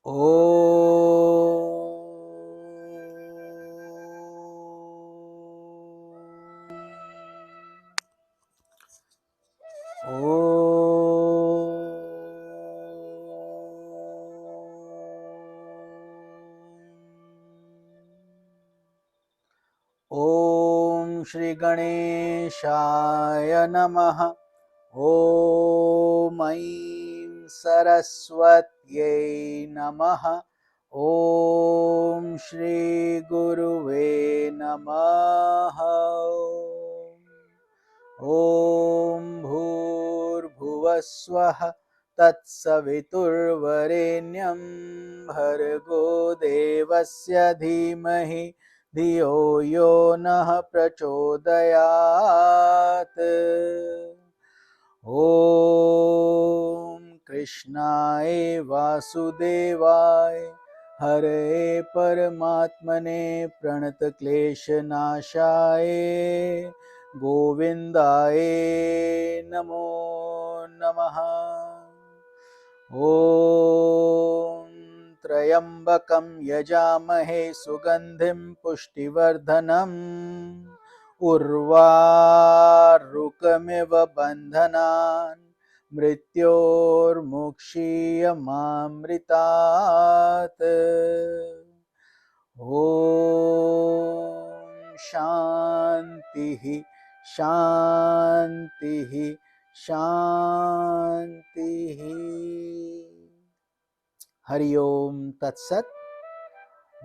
Om Shri Ganeshaya Namaha. Om Aim Saraswatyai Namaha. Om Shri Guruve Namaha. Om Bhur Bhuvaswaha Tat Saviturvarenyam Bhargo Devasya Dhimahi Dhiyo Yo Nah Prachodayat. Om Krishnaya Vasudevaya Hare Paramatmane Pranata Klesha Nashaye Govindaye Namo Namaha. Om Trayambakam Yajamahe Sugandhim Pushtivardhanam Urvarukamiva Bandhanan Mrityor Mukshiyamamritat. Om Shantihi Shantihi Shantihi. Hari Om Tat Sat.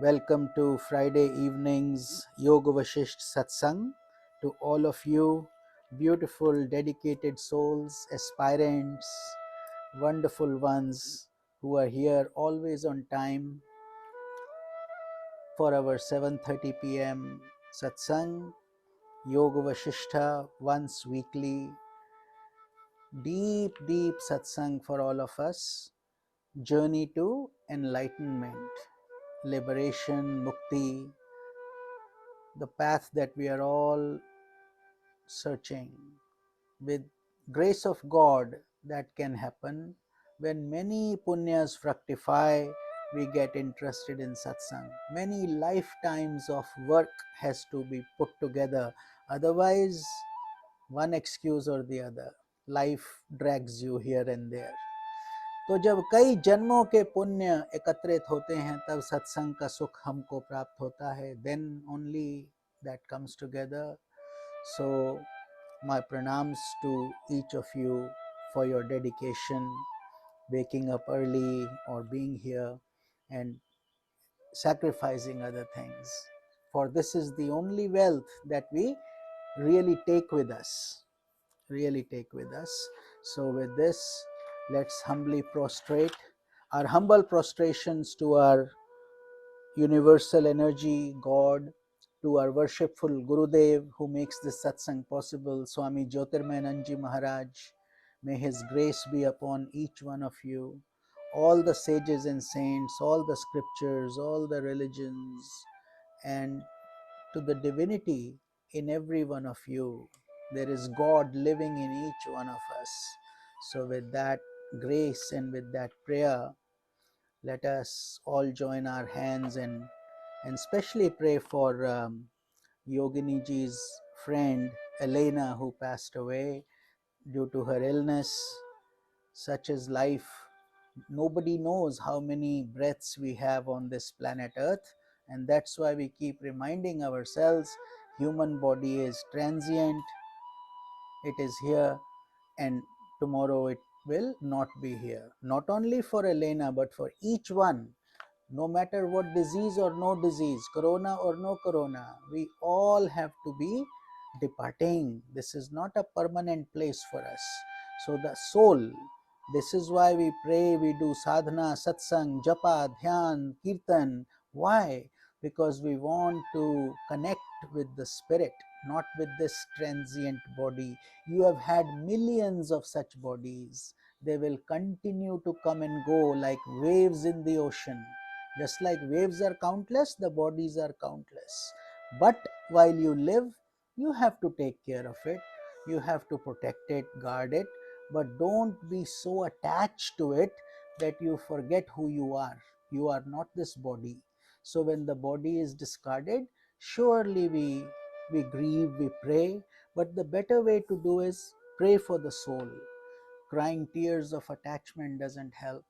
Welcome to Friday evening's Yoga Vashisth Satsang. To all of you, beautiful, dedicated souls, aspirants, wonderful ones who are here always on time for our 7:30 p.m. Satsang, Yoga Vashishtha, once weekly, deep, deep satsang for all of us. Journey to enlightenment, liberation, mukti, the path that we are all searching. With grace of God, that can happen. When many punyas fructify, we get interested in satsang. Many lifetimes of work has to be put together. Otherwise, one excuse or the other, life drags you here and there. तो जब कई जन्मों के पुण्य एकत्रित होते हैं तब सत्संग का सुख हमको प्राप्त होता है. Then only that comes together. So my pranams to each of you for your dedication, waking up early or being here and sacrificing other things. For this is the only wealth that we really take with us. Really take with us. So with this, let's humbly prostrate. Our humble prostrations to our universal energy, God, to our worshipful Gurudev who makes this satsang possible, Swami JyotirmayAnanda Maharaj. May his grace be upon each one of you, all the sages and saints, all the scriptures, all the religions, and to the divinity in every one of you. There is God living in each one of us. So with that grace and with that prayer, let us all join our hands and especially pray for Yogini ji's friend Elena, who passed away due to her illness. Such is life. Nobody knows how many breaths we have on this planet Earth, and that's why we keep reminding ourselves human body is transient. It is here and tomorrow it will not be here. Not only for Elena but for each one. No matter what disease or no disease, corona or no corona, we all have to be departing. This is not a permanent place for us. So the soul, this is why we pray, we do sadhana, satsang, japa, dhyan, kirtan. Why? Because we want to connect with the spirit, not with this transient body. You have had millions of such bodies. They will continue to come and go like waves in the ocean. Just like waves are countless, the bodies are countless. But while you live, you have to take care of it. You have to protect it, guard it. But don't be so attached to it that you forget who you are. You are not this body. So when the body is discarded, surely we grieve, we pray, but the better way to do is pray for the soul. Crying tears of attachment doesn't help.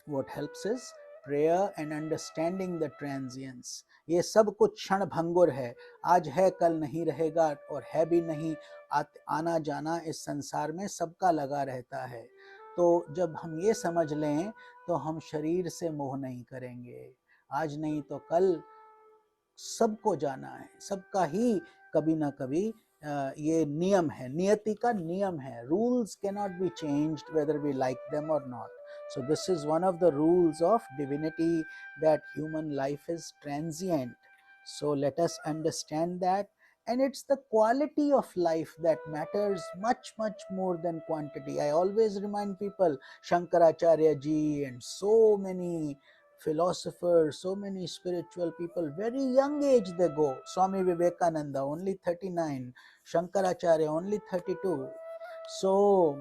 What helps is prayer and understanding the transience. ये सब कुछ क्षण भंगुर है, आज है कल नहीं रहेगा, और है भी नहीं, आना जाना इस संसार में सबका लगा रहता है. तो जब हम ये समझ लें तो हम शरीर से मोह नहीं करेंगे. आज नहीं तो कल सबको जाना है, सबका ही कभी ना कभी ये नियम है, नियति का नियम है. Rules cannot be changed whether we like them और not. So this is one of the rules of divinity, that human life is transient. So let us understand that, and it's the quality of life that matters much more than quantity. I always remind people, Shankaracharya ji and so many philosophers, so many spiritual people, very young age they go. Swami Vivekananda only 39, Shankaracharya only 32. So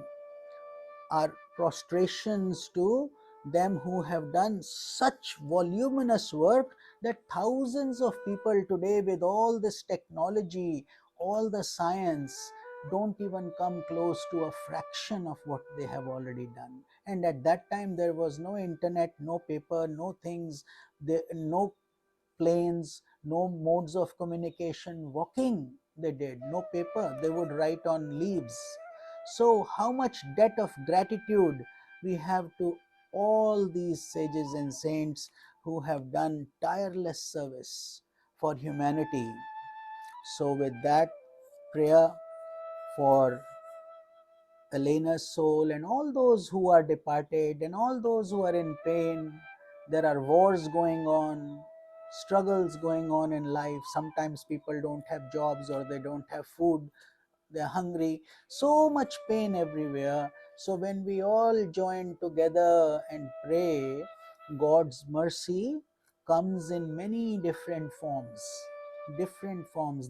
our prostrations to them who have done such voluminous work that thousands of people today, with all this technology, all the science, don't even come close to a fraction of what they have already done. And at that time there was no internet, no paper, no things, no planes, no modes of communication. Walking they did, no paper, they would write on leaves. So how much debt of gratitude we have to all these sages and saints who have done tireless service for humanity. So with that prayer for Elena's soul and all those who are departed and all those who are in pain. There are wars going on, struggles going on in life. Sometimes people don't have jobs or they don't have food, they're hungry. So much pain everywhere. So when we all join together and pray, God's mercy comes in many different forms.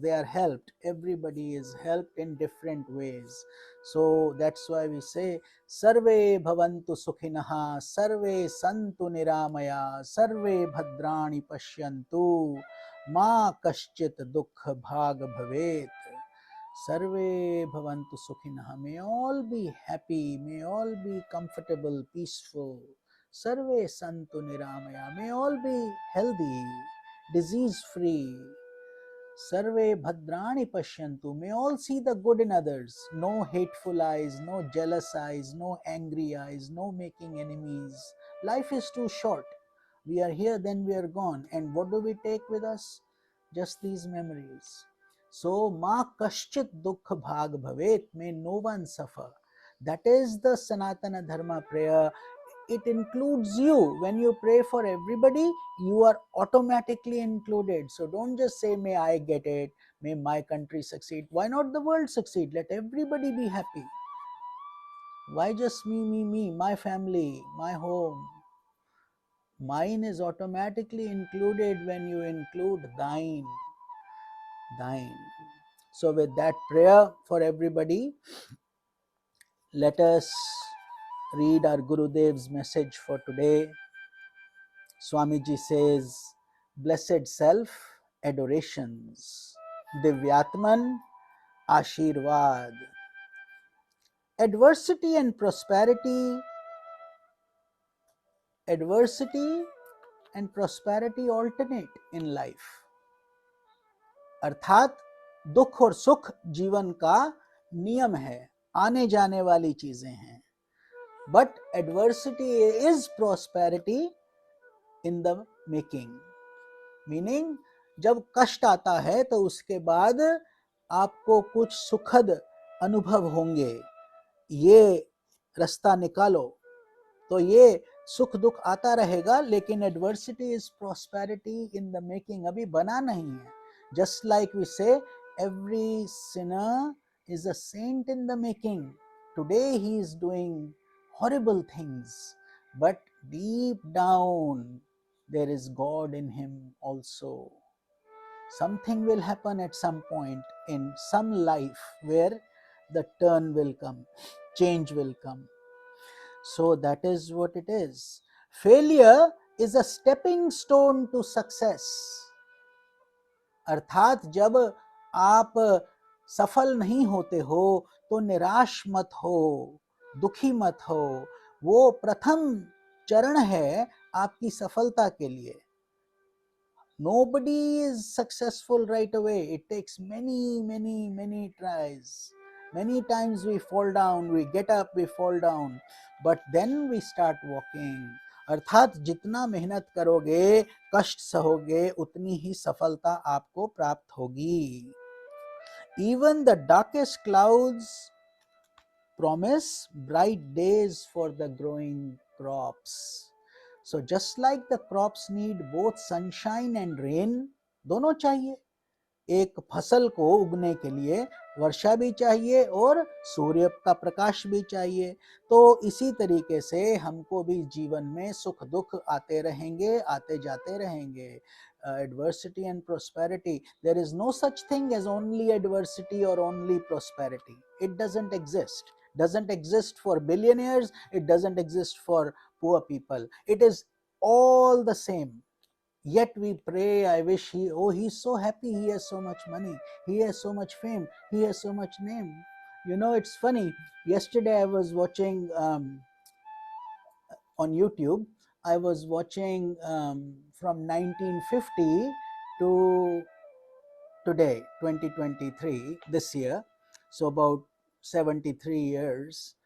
They are helped. Everybody is helped in different ways. So that's why we say Sarve bhavantu sukhinaha, Sarve santu niramaya, Sarve bhadrani pashyantu, Ma kaschit dukha bhag bhavet. Sarve bhavantu sukhinaha. May all be happy, may all be comfortable, peaceful. Sarve santu niramaya. May all be healthy, disease free. Sarve bhadrani pashyantu. May all see the good in others. No hateful eyes, no jealous eyes, no angry eyes, no making enemies. Life is too short. We are here, then we are gone. And what do we take with us? Just these memories. So, ma kaschit dukha bhag bhavet. May no one suffer. That is the Sanatana Dharma prayer. It includes you. When you pray for everybody, you are automatically included. So don't just say, may I get it, may my country succeed. Why not the world succeed? Let everybody be happy. Why just me, my family, my home? Mine is automatically included when you include thine. So with that prayer for everybody, let us read our Gurudev's message for today. Swamiji says, blessed self, adorations, Divyatman, Ashirvad. Adversity and prosperity alternate in life. अर्थात दुख और सुख जीवन का नियम है, आने जाने वाली चीजें हैं. But adversity is prosperity in the making. Meaning जब कष्ट आता है तो उसके बाद आपको कुछ सुखद अनुभव होंगे. ये रास्ता निकालो. तो ये सुख दुख आता रहेगा, लेकिन adversity is prosperity in the making. अभी बना नहीं है. Just like we say every sinner is a saint in the making. Today he is doing horrible things, but deep down there is God in him also. Something will happen at some point in some life where the turn will come, change will come. So that is what it is. Failure is a stepping stone to success. अर्थात जब आप सफल नहीं होते हो तो निराश मत हो, दुखी मत हो, वो प्रथम चरण है आपकी सफलता के लिए. Nobody is successful right away. It takes many tries. Many times we fall down, we get up, we fall down, but then we start walking. अर्थात जितना मेहनत करोगे, कष्ट सहोगे, उतनी ही सफलता आपको प्राप्त होगी. Even the darkest clouds promise bright days for the growing crops. So just like the crops need both sunshine and rain, दोनों चाहिए. एक फसल को उगने के लिए वर्षा भी चाहिए और सूर्य का प्रकाश भी चाहिए. तो इसी तरीके से हमको भी जीवन में सुख दुख आते रहेंगे, आते जाते रहेंगे. Adversity and prosperity, there is no such thing as only adversity or only prosperity. It doesn't exist for billionaires, it doesn't exist for poor people. It is all the same. Yet we pray, I wish he's so happy, he has so much money, he has so much fame, he has so much name. You know, it's funny. Yesterday I was watching on YouTube, I was watching from 1950 to today, 2023, this year, so about 73 years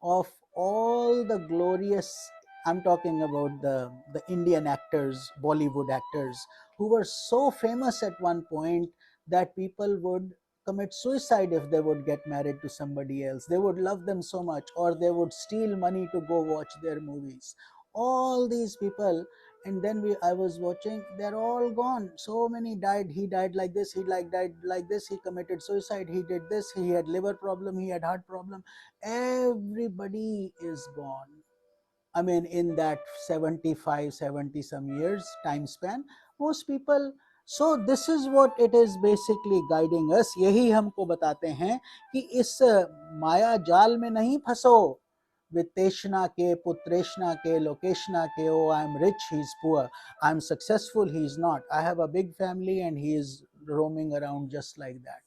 of all the glorious, I'm talking about the Indian actors, Bollywood actors, who were so famous at one point that people would commit suicide if they would get married to somebody else. They would love them so much, or they would steal money to go watch their movies. All these people, and then I was watching, they're all gone. So many died. He died like this, died like this, he committed suicide, he did this, he had liver problem, he had heart problem. Everybody is gone. I mean, in that 75, 70 some years time span, most people. So this is what it is basically guiding us. यही हमको बताते हैं कि इस माया जाल में नहीं फंसो, वित्तेषणा के, पुत्रेषणा के, लोकेशना के. Oh, I am rich, he is poor. I am successful, he is not. I have a big family and he is roaming around just like that.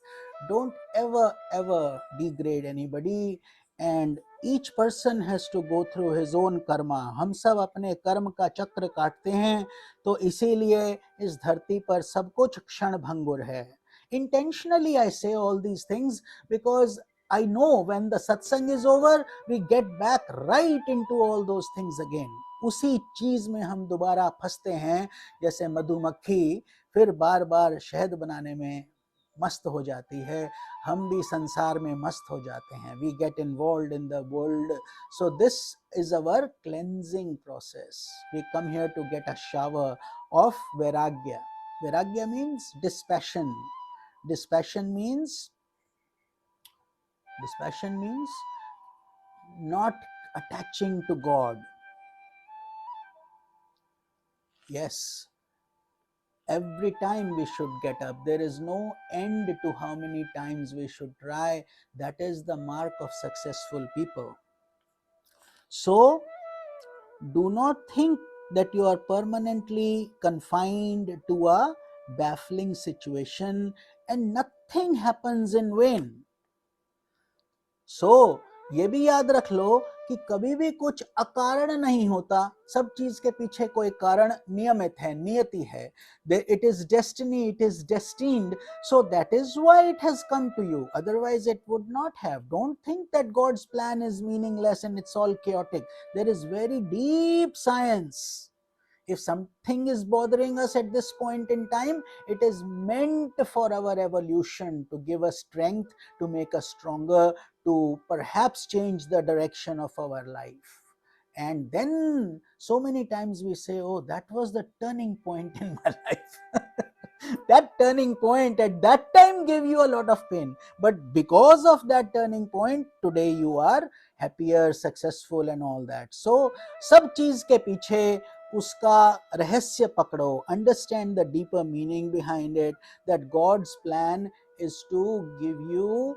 Don't ever degrade anybody, and each person has to go through his own karma. हम सब अपने कर्म का चक्र काटते हैं, तो इसीलिए इस धरती पर सब कुछ क्षण भंगुर है. Intentionally I say all these things because I know when the satsang is over, we get back right into all those things again. उसी चीज में हम दोबारा फंसते हैं, जैसे मधुमक्खी फिर बार बार शहद बनाने में मस्त हो जाती है, हम भी संसार में मस्त हो जाते हैं. We get involved in the world. So this is our cleansing process. We come here to get a shower of vairagya. Vairagya means dispassion. Dispassion means not attaching to God. Yes, every time we should get up. There is no end to how many times we should try. That is the mark of successful people. So do not think that you are permanently confined to a baffling situation and nothing happens in vain. So ये भी याद रख लो कि कभी भी कुछ अकारण नहीं होता. सब चीज के पीछे कोई कारण नियमित है, नियति है. It is destiny, it is destined. So that is why it has come to you. Otherwise it would not have. Don't think that God's plan is meaningless and it's all chaotic. There is very deep science. If something is bothering us at this point in time, it is meant for our evolution, to give us strength, to make us stronger, to perhaps change the direction of our life. And then so many times we say, oh, that was the turning point in my life. That turning point at that time gave you a lot of pain, but because of that turning point, today you are happier, successful and all that. So सब चीज के पीछे उसका रहस्य पकड़ो. Understand the deeper meaning behind it, that God's plan is to give you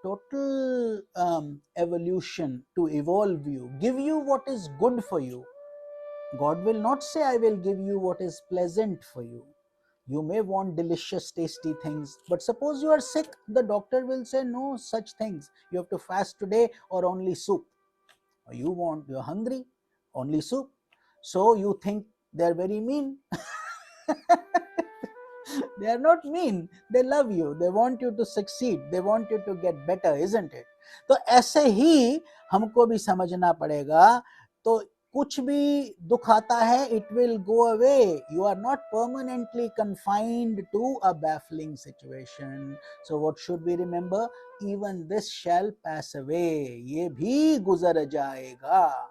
total evolution, to evolve you, give you what is good for you. God will not say, I will give you what is pleasant for you. You may want delicious, tasty things, but suppose you are sick, the doctor will say, no such things. You have to fast today or only soup. Or you're hungry, only soup. So you think they're very mean. They are not mean, they love you, they want you to succeed, they want you to get better, isn't it? तो ऐसे ही हमको भी समझना पड़ेगा. तो कुछ भी दुख आता है, it will go away. You are not permanently confined to a baffling situation. So what should we remember? Even this shall pass away. ये भी गुजर जाएगा.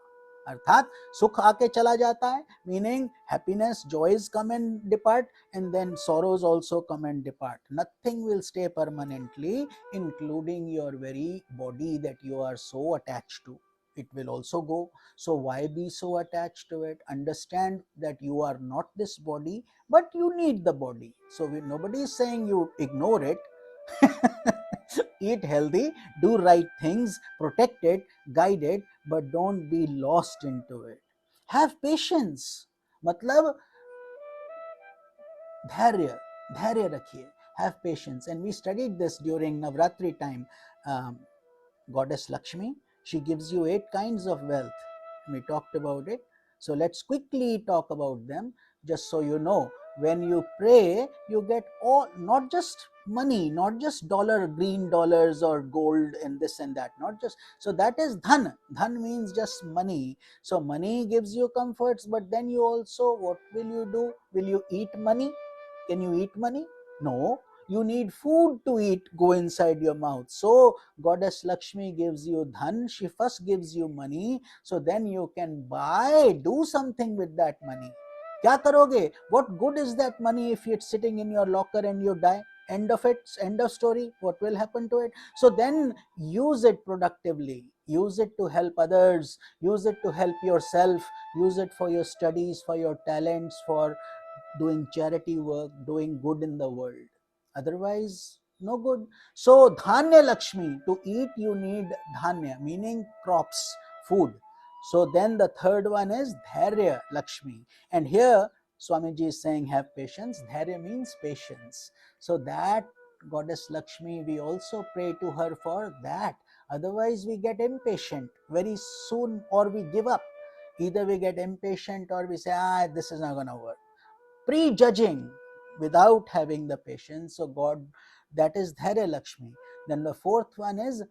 अर्थात सुख आके चला जाता है, meaning happiness, joys come and depart, and then sorrows also come and depart. Nothing will stay permanently, including your very body that you are so attached to. It will also go. So why be so attached to it? Understand that you are not this body, but you need the body. So nobody is saying you ignore it. Eat healthy, do right things, protect it, guide it, but don't be lost into it. Have patience. मतलब धैर्य, धैर्य रखिए. Have patience. And we studied this during Navratri time. Goddess Lakshmi, she gives you 8 kinds of wealth. We talked about it. So let's quickly talk about them, just so you know. When you pray, you get all, not just money, not just green dollars or gold and this and that, not just. So that is dhan. Dhan means just money. So money gives you comforts, but then you also, what will you do? Will you eat money? Can you eat money? No. You need food to eat, go inside your mouth. So Goddess Lakshmi gives you dhan, she first gives you money, so then you can buy, do something with that money. क्या करोगे? What good is that money if it's sitting in your locker and you die? End of it, end of story. What will happen to it? So then use it productively, use it to help others, use it to help yourself, use it for your studies, for your talents, for doing charity work, doing good in the world. Otherwise, no good. So Dhanya Lakshmi, to eat you need Dhanya, meaning crops, food. So then the third one is Dharya Lakshmi. And here Swamiji is saying have patience. Dharya means patience. So that Goddess Lakshmi, we also pray to her for that. Otherwise we get impatient very soon, or we give up. Either we get impatient or we say, this is not going to work. Prejudging without having the patience. So God, that is Dharya Lakshmi. Then the fourth one is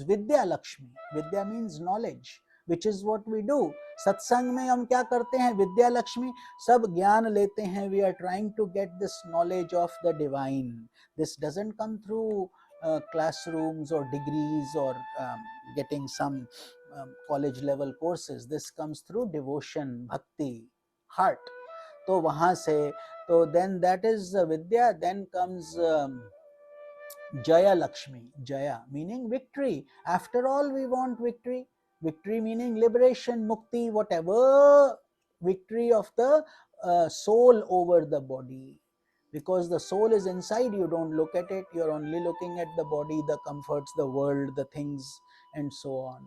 Vidya Lakshmi. Vidya means knowledge, which is what we do. सत्संग में हम क्या करते हैं? विद्या लक्ष्मी, सब ज्ञान लेते हैं. We are trying to get this knowledge of the divine. This doesn't come through classrooms or degrees or getting some college level courses. This comes through devotion, bhakti, heart. तो वहां से, तो then that is Vidya. Then comes Jaya Lakshmi. Jaya meaning victory. After all, we want victory. Victory meaning liberation, mukti, whatever. Victory of the soul over the body. Because the soul is inside, you don't look at it, you're only looking at the body, the comforts, the world, the things, and so on.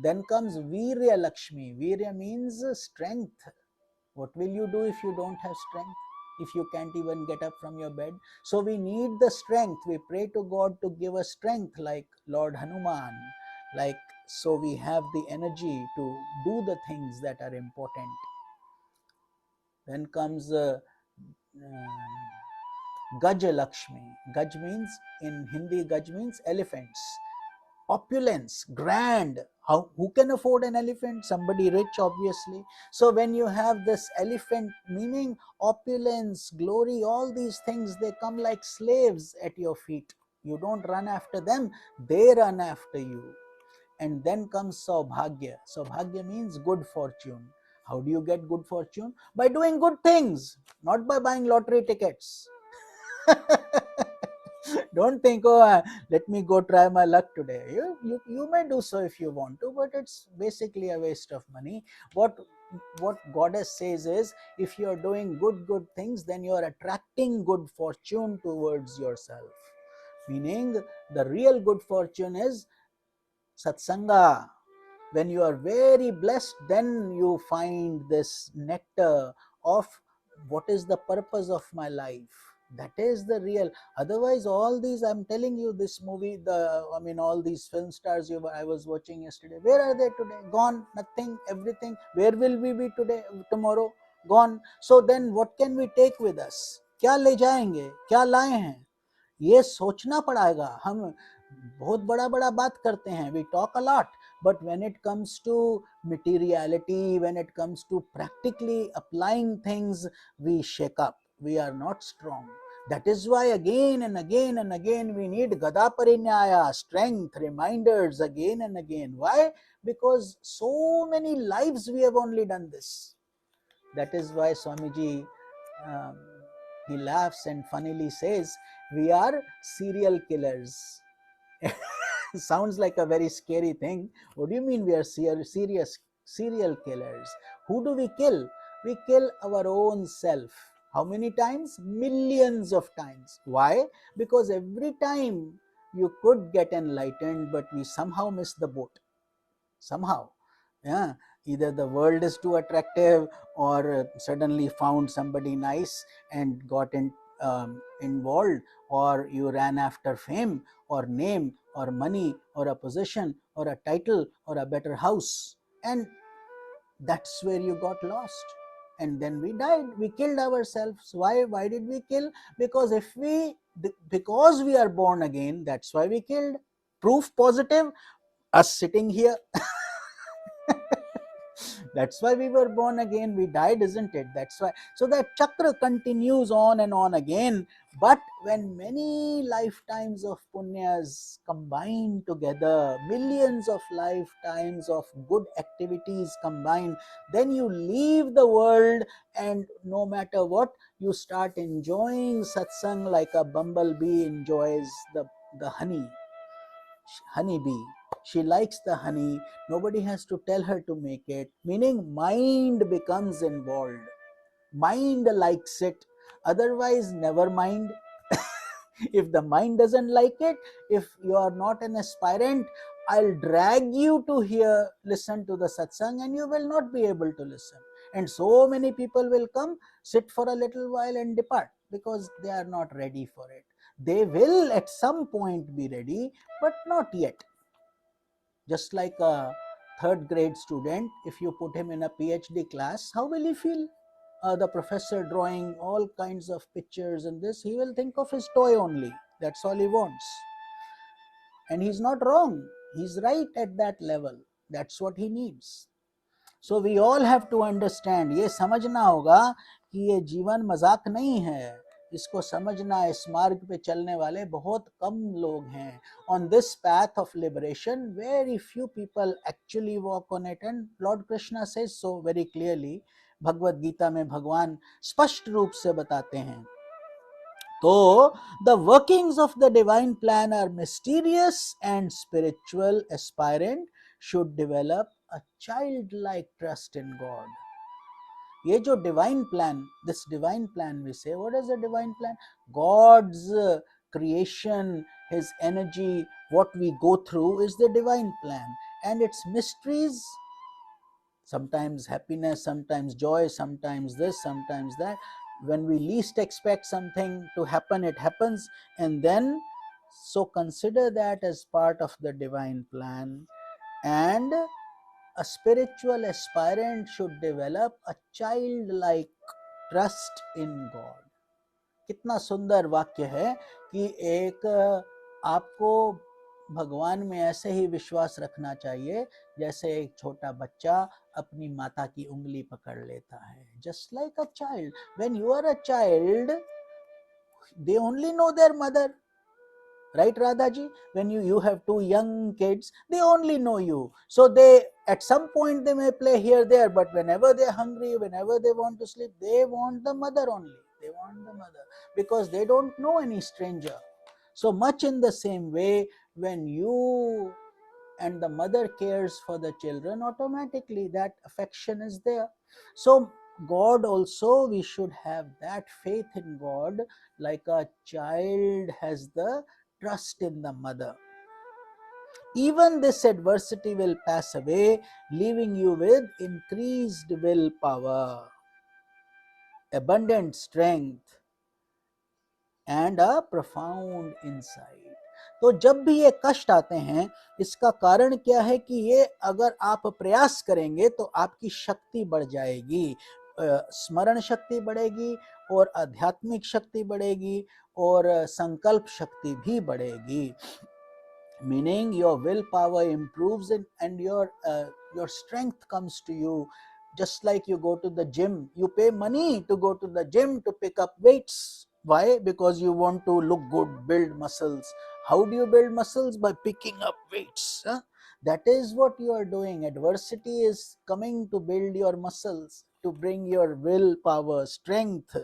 Then comes Virya Lakshmi. Virya means strength. What will you do if you don't have strength? If you can't even get up from your bed? So we need the strength. We pray to God to give us strength, like Lord Hanuman. Like, so we have the energy to do the things that are important. Then comes Gaj Lakshmi. Gaj means, in Hindi, Gaj means elephants. Opulence, grand. Who can afford an elephant? Somebody rich, obviously. So when you have this elephant, meaning opulence, glory, all these things, they come like slaves at your feet. You don't run after them, they run after you. And then comes Saubhagya. Saubhagya means good fortune. How do you get good fortune? By doing good things, not by buying lottery tickets. Don't think, let me go try my luck today. You may do so if you want to, but it's basically a waste of money. What Goddess says is, if you're doing good things, then you're attracting good fortune towards yourself. Meaning, the real good fortune is satsanga, When you are very blessed, then you find this nectar of what is the purpose of my life. That is the real. Otherwise, all these, I'm telling you, this movie, all these film stars I was watching yesterday, where are they today? Gone. Nothing. Everything. Where will we be today, tomorrow? Gone. So then what can we take with us? क्या ले जाएंगे, क्या लाए हैं, ये सोचना पड़ेगा. हम बहुत बड़ा बड़ा बात करते हैं, we talk a lot, but when it comes to materiality, when it comes to practically applying things, we shake up, we are not strong. That is why again and again and again we need Gada Parinyaya, strength, reminders again and again. Why? Because so many lives we have only done this. That is why Swamiji, um, he laughs and funnily says, we are serial killers. Sounds like a very scary thing. What do you mean we are serious serial killers? Who do we kill? We kill our own self. How many times? Millions of times. Why? Because every time you could get enlightened, but we somehow miss the boat. Somehow. Yeah, either the world is too attractive, or suddenly found somebody nice and got involved, or you ran after fame or name or money or a position or a title or a better house, and that's where you got lost. And then we died, we killed ourselves. Why did we kill? Because we are born again, that's why we killed. Proof positive, us sitting here. That's why we were born again, we died, isn't it? That's why. So that chakra continues on and on again. But when many lifetimes of punyas combine together, millions of lifetimes of good activities combine, then you leave the world, and no matter what, you start enjoying satsang like a bumblebee enjoys the honeybee. She likes the honey, nobody has to tell her to make it, meaning mind becomes involved, mind likes it. Otherwise, never mind. If the mind doesn't like it, if you are not an aspirant, I'll drag you to hear, listen to the satsang, and you will not be able to listen. And so many people will come, sit for a little while and depart, because they are not ready for it. They will at some point be ready, but not yet. Just like a third grade student, if you put him in a PhD class, how will he feel? The professor drawing all kinds of pictures and this, he will think of his toy only. That's all he wants. And he's not wrong. He's right at that level. That's what he needs. So we all have to understand, ये समझना होगा कि ये जीवन मजाक नहीं है. इसको समझना, इस मार्ग पे चलने वाले बहुत कम लोग हैं. On this path of liberation, very few people actually walk on it, and Lord Krishna says so very clearly. Bhagavad Gita में भगवान स्पष्ट रूप से बताते हैं. तो the workings of the divine plan are mysterious, and spiritual aspirant should develop a childlike trust in God. ये जो divine plan, this divine plan we say, what is the divine plan? God's creation, his energy, what we go through is the divine plan, and its mysteries, sometimes happiness, sometimes joy, sometimes this, sometimes that. When we least expect something to happen, it happens. And then, so consider that as part of the divine plan. And a spiritual aspirant should develop a childlike trust in God. कितना सुंदर वाक्य है कि एक आपको भगवान में ऐसे ही विश्वास रखना चाहिए जैसे एक छोटा बच्चा अपनी माता की उंगली पकड़ लेता है. Just like a child. When you are a child, they only know their mother. Right, Radhaji? When you have two young kids, they only know you. So they, at some point they may play here, there, but whenever they're hungry, whenever they want to sleep, they want the mother only. They want the mother, because they don't know any stranger. So much in the same way, when you and the mother cares for the children, automatically that affection is there. So God also, we should have that faith in God, like a child has the trust in the mother. Even this adversity will pass away, leaving you with increased willpower, abundant strength, and a profound insight. तो जब भी ये कष्ट आते हैं, इसका कारण क्या है कि ये अगर आप प्रयास करेंगे तो आपकी शक्ति बढ़ जाएगी, स्मरण शक्ति बढ़ेगी और आध्यात्मिक शक्ति बढ़ेगी और संकल्प शक्ति भी बढ़ेगी. Meaning your willpower improves and your strength comes to you. Just like you go to the gym, you pay money to go to the gym to pick up weights. Why? Because you want to look good, build muscles. How do you build muscles? By picking up weights. That is what you are doing. Adversity is coming to build your muscles, to bring your willpower, strength.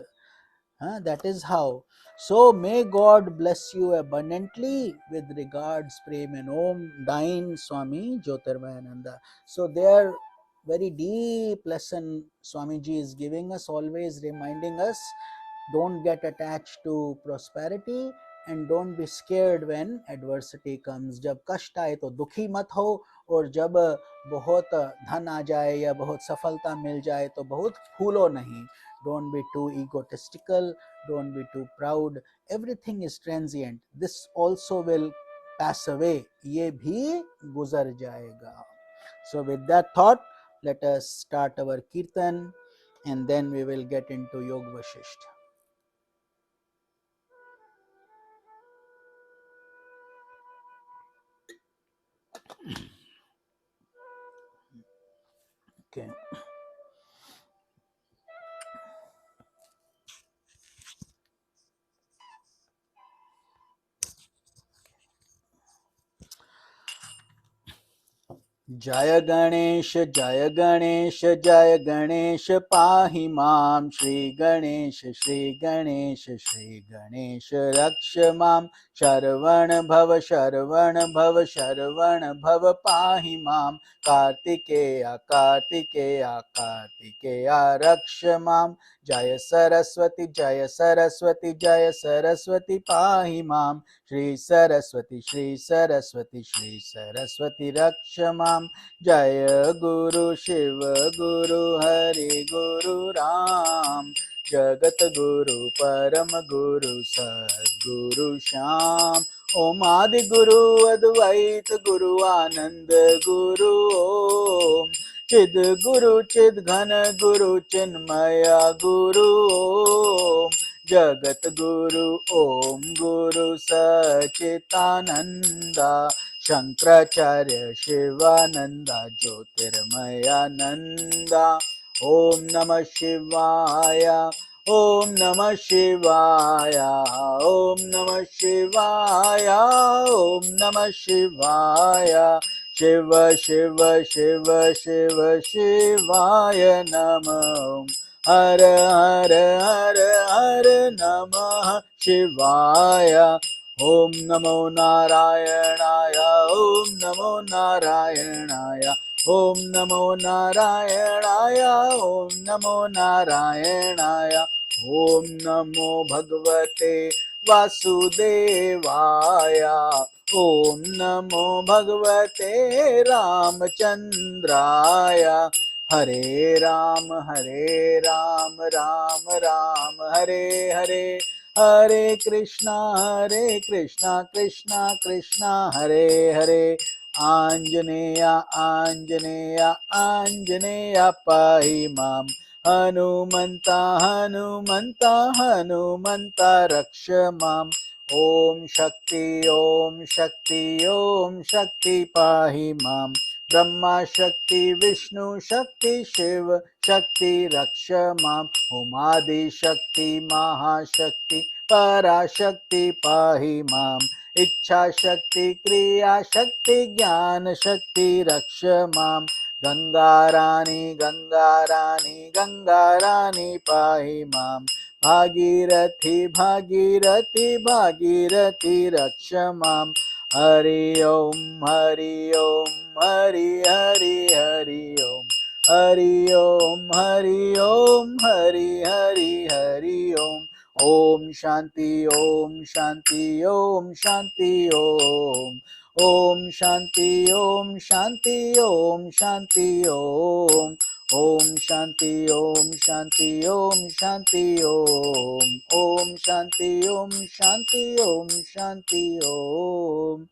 That is how. So may God bless you abundantly. With regards, Prem and Om, Dine Swami JyotirmayAnanda. So there, very deep lesson Swamiji is giving us, always reminding us, don't get attached to prosperity and don't be scared when adversity comes. जब कष्ट आए तो दुखी मत हो, और जब बहुत धन आ जाए या बहुत सफलता मिल जाए तो बहुत फूलो नहीं. Don't be too egotistical, don't be too proud. Everything is transient. This also will pass away. ये भी गुजर जाएगा. So with that thought, let us start our kirtan and then we will get into Yoga Vashistha. Okay. जय गणेश जय गणेश जय गणेश पाहि मां. श्री गणेश श्री गणेश रक्ष मां. शरवण भव शरवण भव पाहि मां. कार्तिकेया कार्तिकेया कार्तिकेया रक्ष मां. जय सरस्वती जय सरस्वती जय सरस्वती पाहि मां. श्री सरस्वती श्री सरस्वती रक्ष मां. जय गुरु शिव गुरु हरि गुरु राम. जगत गुरु परम गुरु सद्गुरु श्याम. ओम आदि गुरु अद्वैत गुरु आनंद गुरु ओम. चिद गुरु चिद घन गुरु चिन्मय गुरु ओम. जगत गुरु ओम गुरु सच्चिदानंदा. शंकराचार्य शिवानंदा ज्योतिर्मयानंदा. ओम नमः शिवाय ओम नमः शिवाय ओम नमः शिवाय ओम नमः शिवाय. शिव शिव शिव शिव शिवाय नमः. हर हर हर हर नमः शिवाय. ओम नमो नारायणाय ओम नमो नारायणाय ओम नमो नारायणाय ओम नमो नारायणाय. ओम नमो भगवते वासुदेवाय. ओम नमो भगवते रामचंद्राय. हरे राम राम राम हरे हरे. हरे कृष्णा कृष्णा कृष्णा हरे हरे. आंजनेया आंजनेया आंजनेया पाहि मां. हनुमंता हनुमंता हनुमंता रक्ष मां. ओम शक्ति ओम शक्ति पाहि मां. ब्रह्मा शक्ति विष्णु शक्ति शिव शक्ति रक्ष मां. उमादि शक्ति महाशक्ति पराशक्ति पाहि मां. इच्छा शक्ति क्रिया शक्ति ज्ञान शक्ति रक्ष मां. गंगारानी पाहि मां. भागीरथी भागीरथी रक्ष मां. हरि ओम हरि हरि ओम. हरि ओम हरि ओम. Om Shanti Om Shanti Om. Om Shanti, Om Shanti, Om Shanti, Om. Om Shanti, Om Shanti, Om Shanti, Om. Om Shanti, Om Shanti, Om Shanti, Om.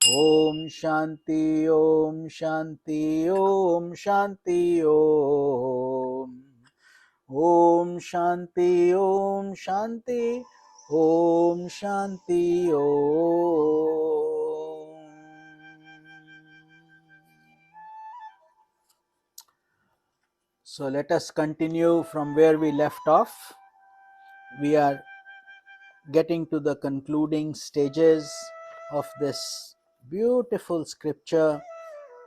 Om Shanti, Om Shanti, Om Shanti, Om. Om Shanti, Om Shanti, Om Shanti, Om. So let us continue from where we left off. We are getting to the concluding stages of this beautiful scripture,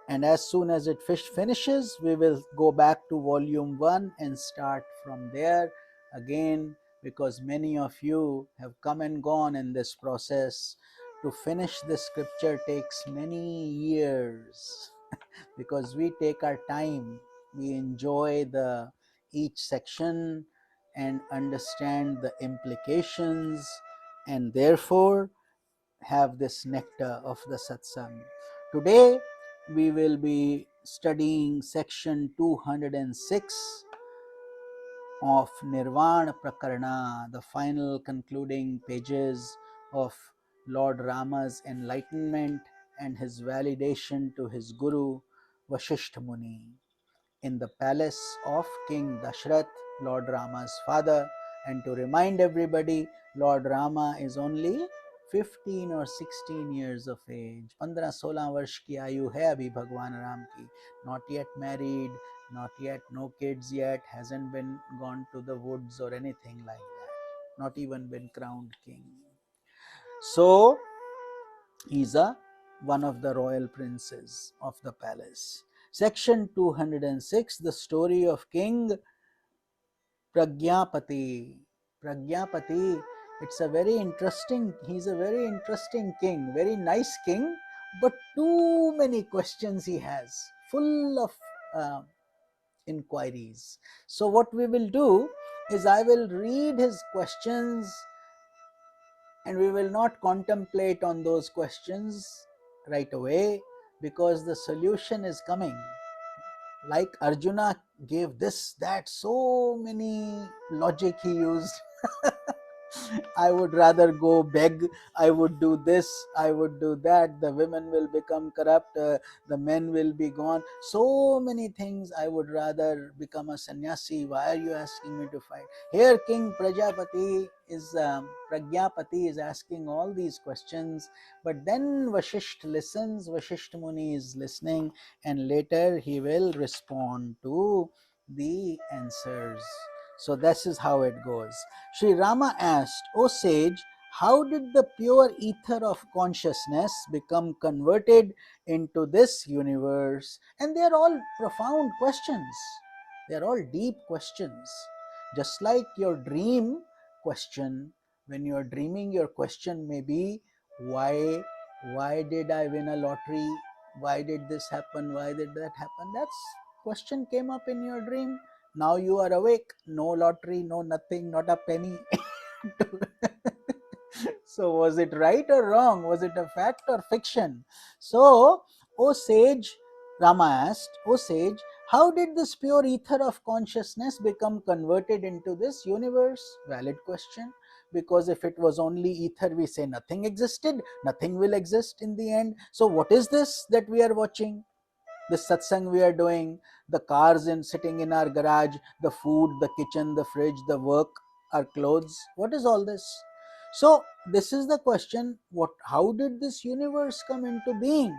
and as soon as it finishes, we will go back to volume 1 and start from there again, because many of you have come and gone in this process. To finish this scripture takes many years because we take our time, we enjoy the each section and understand the implications, and therefore have this nectar of the satsang. Today we will be studying section 206 of Nirvana Prakarana, the final concluding pages of Lord Rama's enlightenment and his validation to his Guru Vashistha Muni in the palace of King Dashrath, Lord Rama's father. And to remind everybody, Lord Rama is only 15 or 16 years of age. 15-16 वर्ष की आयु है अभी भगवान राम की. Not yet married, not yet, no kids yet, hasn't been gone to the woods or anything like that, not even been crowned king. So he's one of the royal princes of the palace. Section 206, the story of King Pragyapati. Pragyapati, it's a very interesting, he's a very interesting king, very nice king, but too many questions he has, full of inquiries. So what we will do is I will read his questions and we will not contemplate on those questions right away, because the solution is coming. Like Arjuna gave this, that, so many logic he used. I would rather go beg, I would do this, I would do that, the women will become corrupt, the men will be gone. So many things, I would rather become a sannyasi. Why are you asking me to fight? Here King Prajapati is, Pragyapati is asking all these questions, but then Vashistha listens, Vashistha Muni is listening, and later he will respond to the answers. So this is how it goes. Sri Rama asked, O sage, how did the pure ether of consciousness become converted into this universe? And they are all profound questions. They are all deep questions. Just like your dream question, when you are dreaming, your question may be, why did I win a lottery? Why did this happen? Why did that happen? That's question came up in your dream. Now you are awake, no lottery, no nothing, not a penny. So was it right or wrong? Was it a fact or fiction? So, O sage, Rama asked, O sage, how did this pure ether of consciousness become converted into this universe? Valid question. Because if it was only ether, we say nothing existed, nothing will exist in the end. So what is this that we are watching? The satsang we are doing, the cars in sitting in our garage, the food, the kitchen, the fridge, the work, our clothes, what is all this? So this is the question, how did this universe come into being?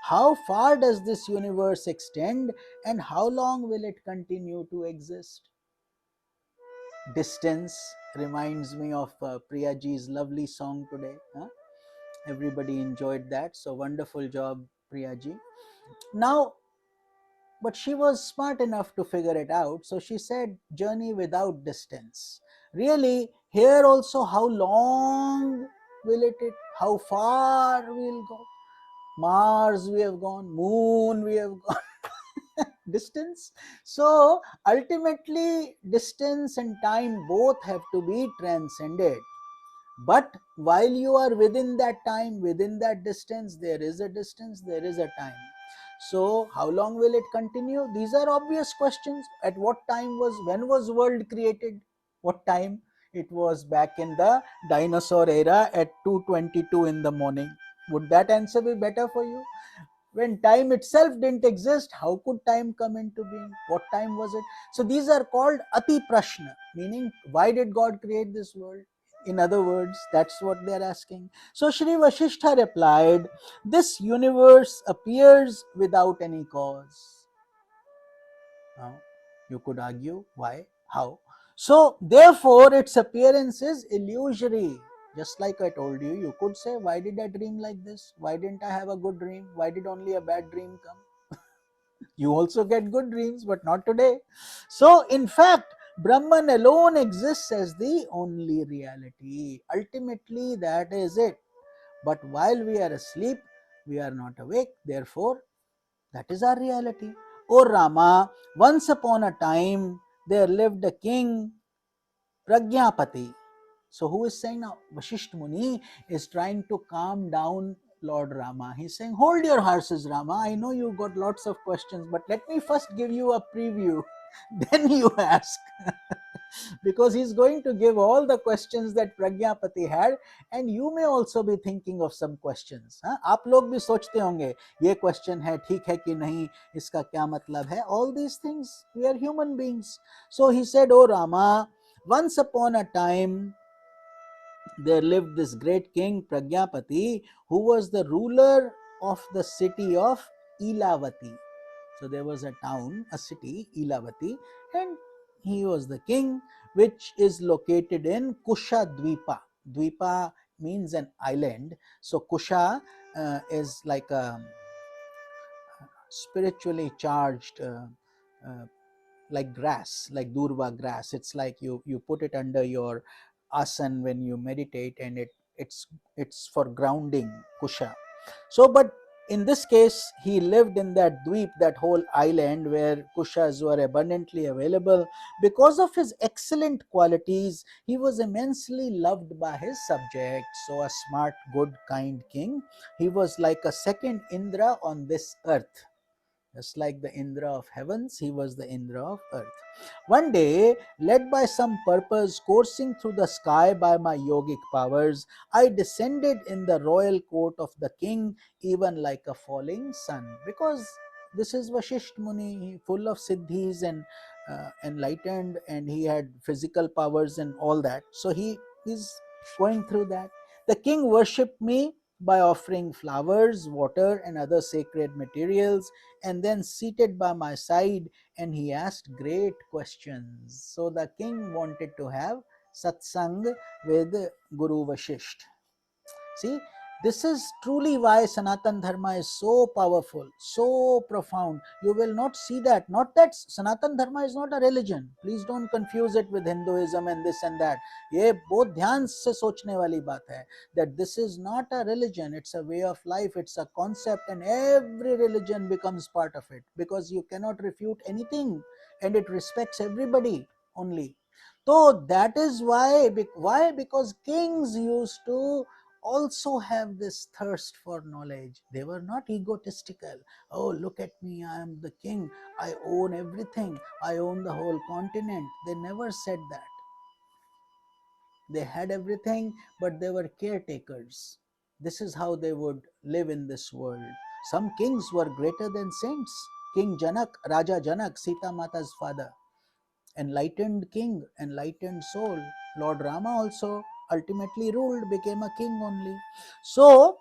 How far does this universe extend, and how long will it continue to exist? Distance reminds me of Priyaji's lovely song today. Everybody enjoyed that, so wonderful job, Priyaji. Now, but she was smart enough to figure it out. So she said, journey without distance. Really, here also, how long will it, how far we'll go? Mars we have gone, moon we have gone, distance. So ultimately, distance and time both have to be transcended. But while you are within that time, within that distance, there is a distance, there is a time. So how long will it continue? These are obvious questions. At what time when was world created? What time? It was back in the dinosaur era at 2:22 in the morning. Would that answer be better for you? When time itself didn't exist, how could time come into being? What time was it? So these are called ati prashna, meaning why did God create this world? In other words, that's what they're asking. So Shri Vashistha replied, this universe appears without any cause. Now, you could argue why, how. So therefore its appearance is illusory. Just like I told you, you could say, why did I dream like this? Why didn't I have a good dream? Why did only a bad dream come? You also get good dreams, but not today. So in fact, Brahman alone exists as the only reality. Ultimately, that is it. But while we are asleep, we are not awake. Therefore, that is our reality. O Rama, once upon a time, there lived a king, Pragyapati. So who is saying now? Vashishth Muni is trying to calm down Lord Rama. He's saying, hold your horses, Rama. I know you got lots of questions, but let me first give you a preview. Then you ask. Because he's going to give all the questions that Pragyapati had, and you may also be thinking of some questions. हाँ? आप लोग भी सोचते होंगे ये question है ठीक है कि नहीं, इसका क्या मतलब है? All these things, we are human beings. So he said, oh Rama, once upon a time there lived this great king Pragyapati, who was the ruler of the city of Ilavati. So there was a town, a city, Ilavati, and he was the king, which is located in Kusha Dvipa. Dvipa means an island. So Kusha is like a spiritually charged, like grass, like durva grass. It's like you put it under your asan when you meditate, and it's for grounding, Kusha. So but in this case, he lived in that dweep, that whole island where kushas were abundantly available. Because of his excellent qualities, he was immensely loved by his subjects. So a smart, good, kind king. He was like a second Indra on this earth. Just like the Indra of heavens, he was the Indra of earth. One day, led by some purpose, coursing through the sky by my yogic powers, I descended in the royal court of the king, even like a falling sun. Because this is Vashisht Muni, full of siddhis and enlightened, and he had physical powers and all that. So he is going through that. The king worshipped me by offering flowers, water, and other sacred materials, and then seated by my side, and he asked great questions. So the king wanted to have satsang with Guru Vashisht. See, this is truly why Sanatan Dharma is so powerful, so profound. You will not see that. Not that Sanatan Dharma is not a religion. Please don't confuse it with Hinduism and this and that. ये बहुत ध्यान से सोचने वाली बात है. That this is not a religion. It's a way of life. It's a concept, and every religion becomes part of it, because you cannot refute anything, and it respects everybody only. So that is why. Why? Because kings used to also have this thirst for knowledge. They were not egotistical. Oh, look at me, I am the king, I own everything, I own the whole continent. They never said that. They had everything, but they were caretakers. This is how they would live in this world. Some kings were greater than saints. King Janak, Raja Janak, Sita Mata's father, enlightened king, enlightened soul. Lord Rama also ultimately ruled, became a king only. So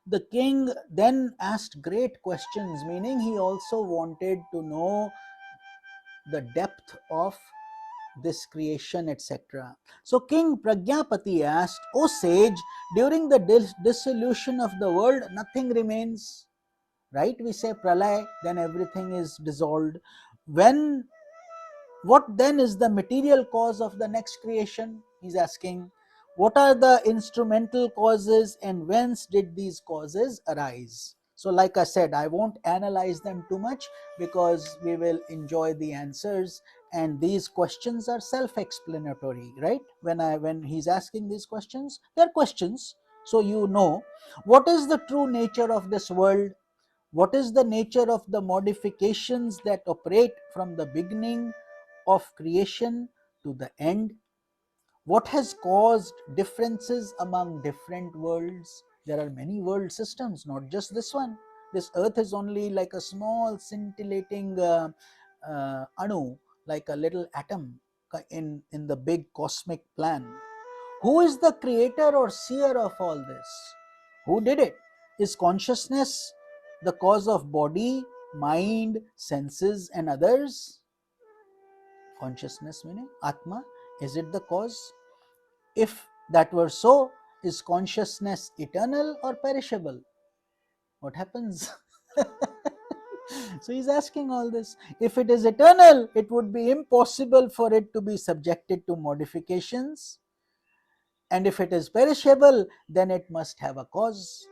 the king then asked great questions, meaning he also wanted to know the depth of this creation, etc. So King Pragyapati asked, O sage, during the dissolution of the world, nothing remains, right? We say pralay, then everything is dissolved. What then is the material cause of the next creation? He's asking. What are the instrumental causes, and whence did these causes arise? So like I said, I won't analyze them too much, because we will enjoy the answers, And these questions are self-explanatory, right? When he's asking these questions, they're questions. So you know, what is the true nature of this world? What is the nature of the modifications that operate from the beginning of creation to the end? What has caused differences among different worlds? There are many world systems, not just this one. This earth is only like a small scintillating anu, like a little atom in the big cosmic plan. Who is the creator or seer of all this? Who did it? Is consciousness the cause of body, mind, senses, and others? Consciousness meaning Atma, is it the cause? If that were so, is consciousness eternal or perishable? What happens? So he's asking all this. If it is eternal, it would be impossible for it to be subjected to modifications. And if it is perishable, then it must have a cause.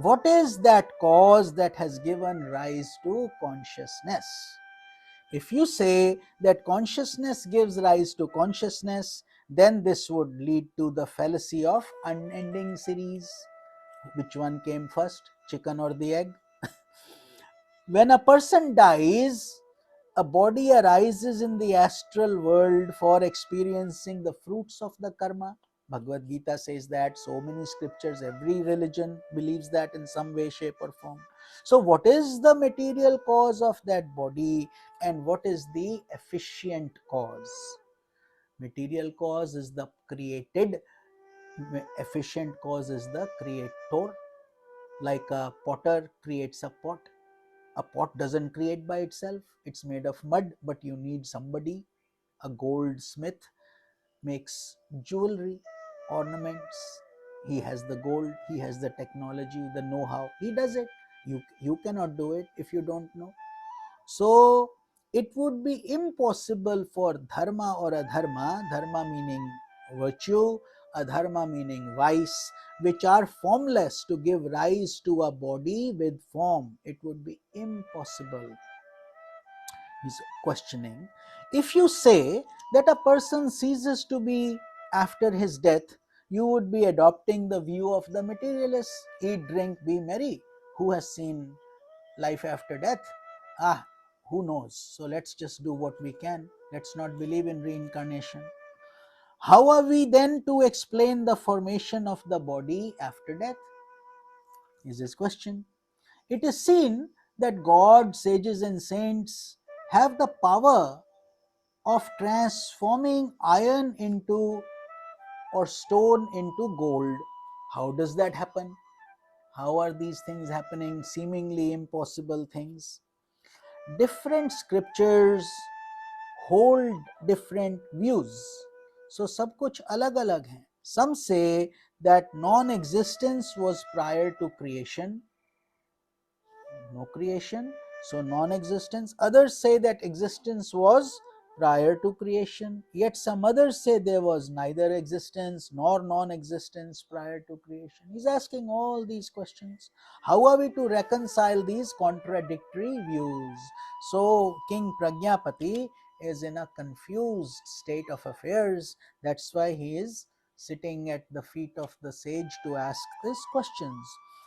What is that cause that has given rise to consciousness? If you say that consciousness gives rise to consciousness, then this would lead to the fallacy of unending series. Which one came first, chicken or the egg? When a person dies, a body arises in the astral world for experiencing the fruits of the karma. Bhagavad Gita says that, so many scriptures, every religion believes that in some way, shape, or form. So, what is the material cause of that body and what is the efficient cause? Material cause is the created, efficient cause is the creator. Like a potter creates a pot. A pot doesn't create by itself, it's made of mud, but you need somebody. A goldsmith makes jewelry, ornaments. He has the gold, he has the technology, the know-how, he does it. You cannot do it if you don't know. So it would be impossible for dharma or adharma, dharma meaning virtue, adharma meaning vice, which are formless, to give rise to a body with form. It would be impossible. He's questioning. If you say that a person ceases to be after his death, you would be adopting the view of the materialist. Eat, drink, be merry. Who has seen life after death? Who knows? So let's just do what we can. Let's not believe in reincarnation. How are we then to explain the formation of the body after death? Is his question. It is seen that God, sages, and saints have the power of transforming iron into or stone into gold. How does that happen? How are these things happening? Seemingly impossible things. Different scriptures hold different views. So सब कुछ अलग अलग है. Some say that non-existence was prior to creation. No creation, so non-existence. Others say that existence was prior to creation, yet some others say there was neither existence nor non-existence prior to creation. He's asking all these questions. How are we to reconcile these contradictory views? So King Pragyapati is in a confused state of affairs. That's why he is sitting at the feet of the sage to ask these questions.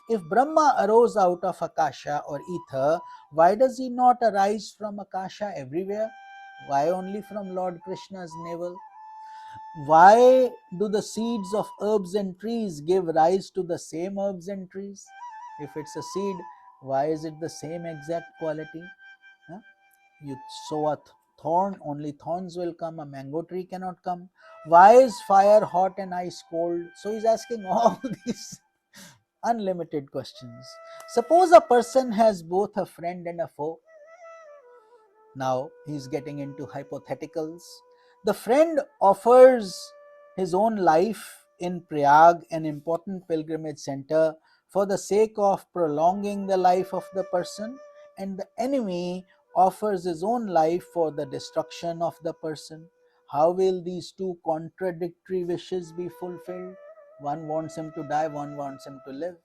If Brahma arose out of Akasha or ether, why does he not arise from Akasha everywhere? Why only from Lord Krishna's navel? Why do the seeds of herbs and trees give rise to the same herbs and trees? If it's a seed, why is it the same exact quality? Huh? You sow a thorn, only thorns will come, a mango tree cannot come. Why is fire hot and ice cold? So he's asking all these unlimited questions. Suppose a person has both a friend and a foe. Now he's getting into hypotheticals. The friend offers his own life in Prayag, an important pilgrimage center, for the sake of prolonging the life of the person, and the enemy offers his own life for the destruction of the person. How will these two contradictory wishes be fulfilled? One wants him to die, one wants him to live.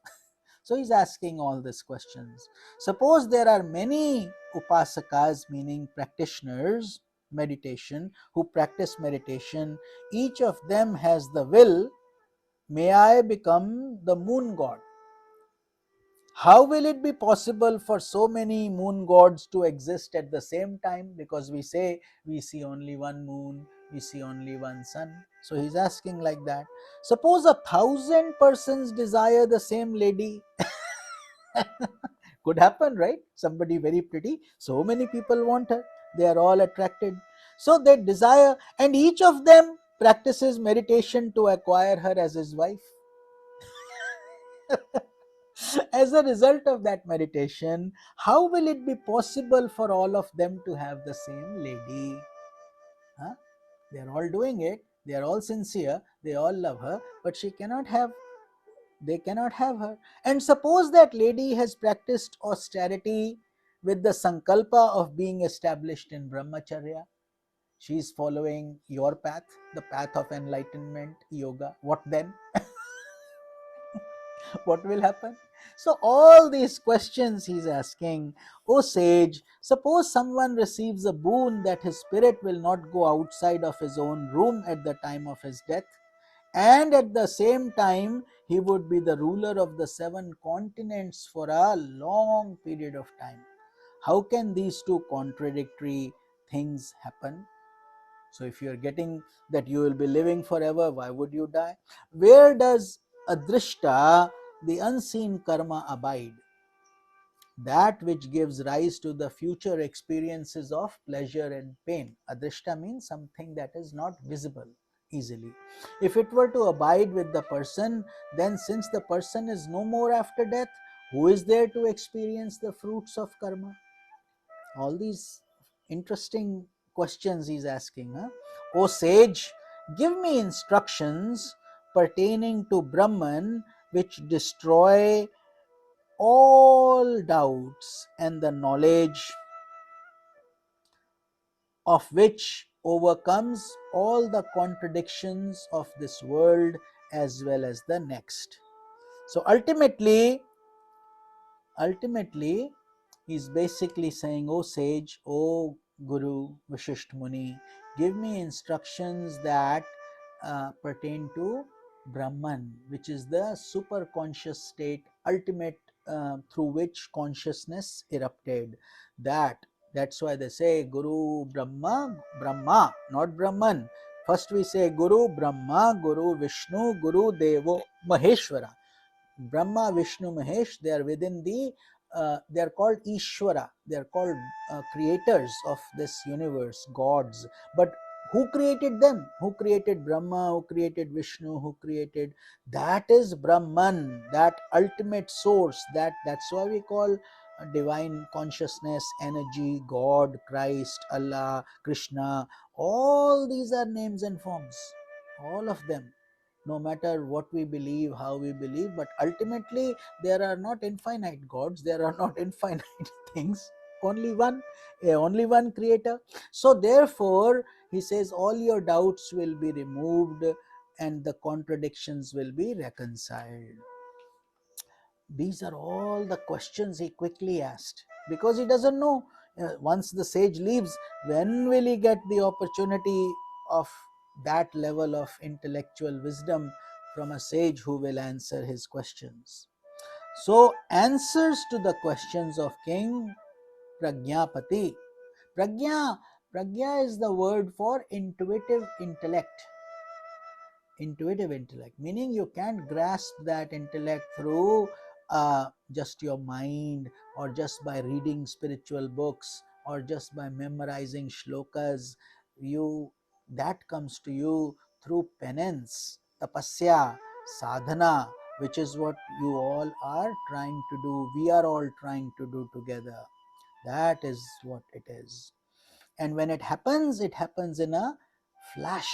So he's asking all these questions. Suppose there are many upasakas, meaning practitioners, meditation, who practice meditation, each of them has the will, may I become the moon god. How will it be possible for so many moon gods to exist at the same time? Because we say we see only one moon, we see only one sun. So he's asking like that. Suppose 1,000 persons desire the same lady. Could happen, right? Somebody very pretty, so many people want her, they are all attracted. So they desire, and each of them practices meditation to acquire her as his wife. As a result of that meditation, how will it be possible for all of them to have the same lady? Huh? They are all doing it, they are all sincere, they all love her, but they cannot have her. And suppose that lady has practiced austerity with the sankalpa of being established in brahmacharya. She is following your path, the path of enlightenment, yoga. What then? What will happen? So all these questions he's asking. O sage, suppose someone receives a boon that his spirit will not go outside of his own room at the time of his death, and at the same time he would be the ruler of the 7 continents for a long period of time. How can these two contradictory things happen? So if you are getting that you will be living forever, why would you die? Where does adrishta, the unseen karma, abide? That which gives rise to the future experiences of pleasure and pain. Adrishta means something that is not visible easily. If it were to abide with the person, then since the person is no more after death, who is there to experience the fruits of karma? All these interesting questions he's asking. Huh? O sage, give me instructions pertaining to Brahman which destroy all doubts and the knowledge of which overcomes all the contradictions of this world as well as the next. So ultimately he's basically saying, O sage, O Guru Vashistha Muni, give me instructions that pertain to Brahman, which is the super conscious state, ultimate through which consciousness erupted. That's why they say Guru Brahma, not Brahman. First we say Guru Brahma, Guru Vishnu, Guru Devo Maheshwara. Brahma, Vishnu, Mahesh, they are within they are called Ishvara, they are called creators of this universe, gods. But who created them? Who created Brahma? Who created Vishnu? Who created? That is Brahman, that ultimate source. That's why we call divine consciousness, energy, God, Christ, Allah, Krishna. All these are names and forms, all of them, no matter what we believe, how we believe, but ultimately there are not infinite gods, there are not infinite things, only one creator. So therefore he says all your doubts will be removed and the contradictions will be reconciled. These are all the questions he quickly asked, because he doesn't know, once the sage leaves, when will he get the opportunity of that level of intellectual wisdom from a sage who will answer his questions. So answers to the questions of King Pragyapati. Pragya is the word for intuitive intellect. Intuitive intellect, meaning you can't grasp that intellect through just your mind, or just by reading spiritual books, or just by memorizing shlokas. You That comes to you through penance, tapasya, sadhana, which is what you all are trying to do, we are all trying to do together. That is what it is. And when it happens in a flash,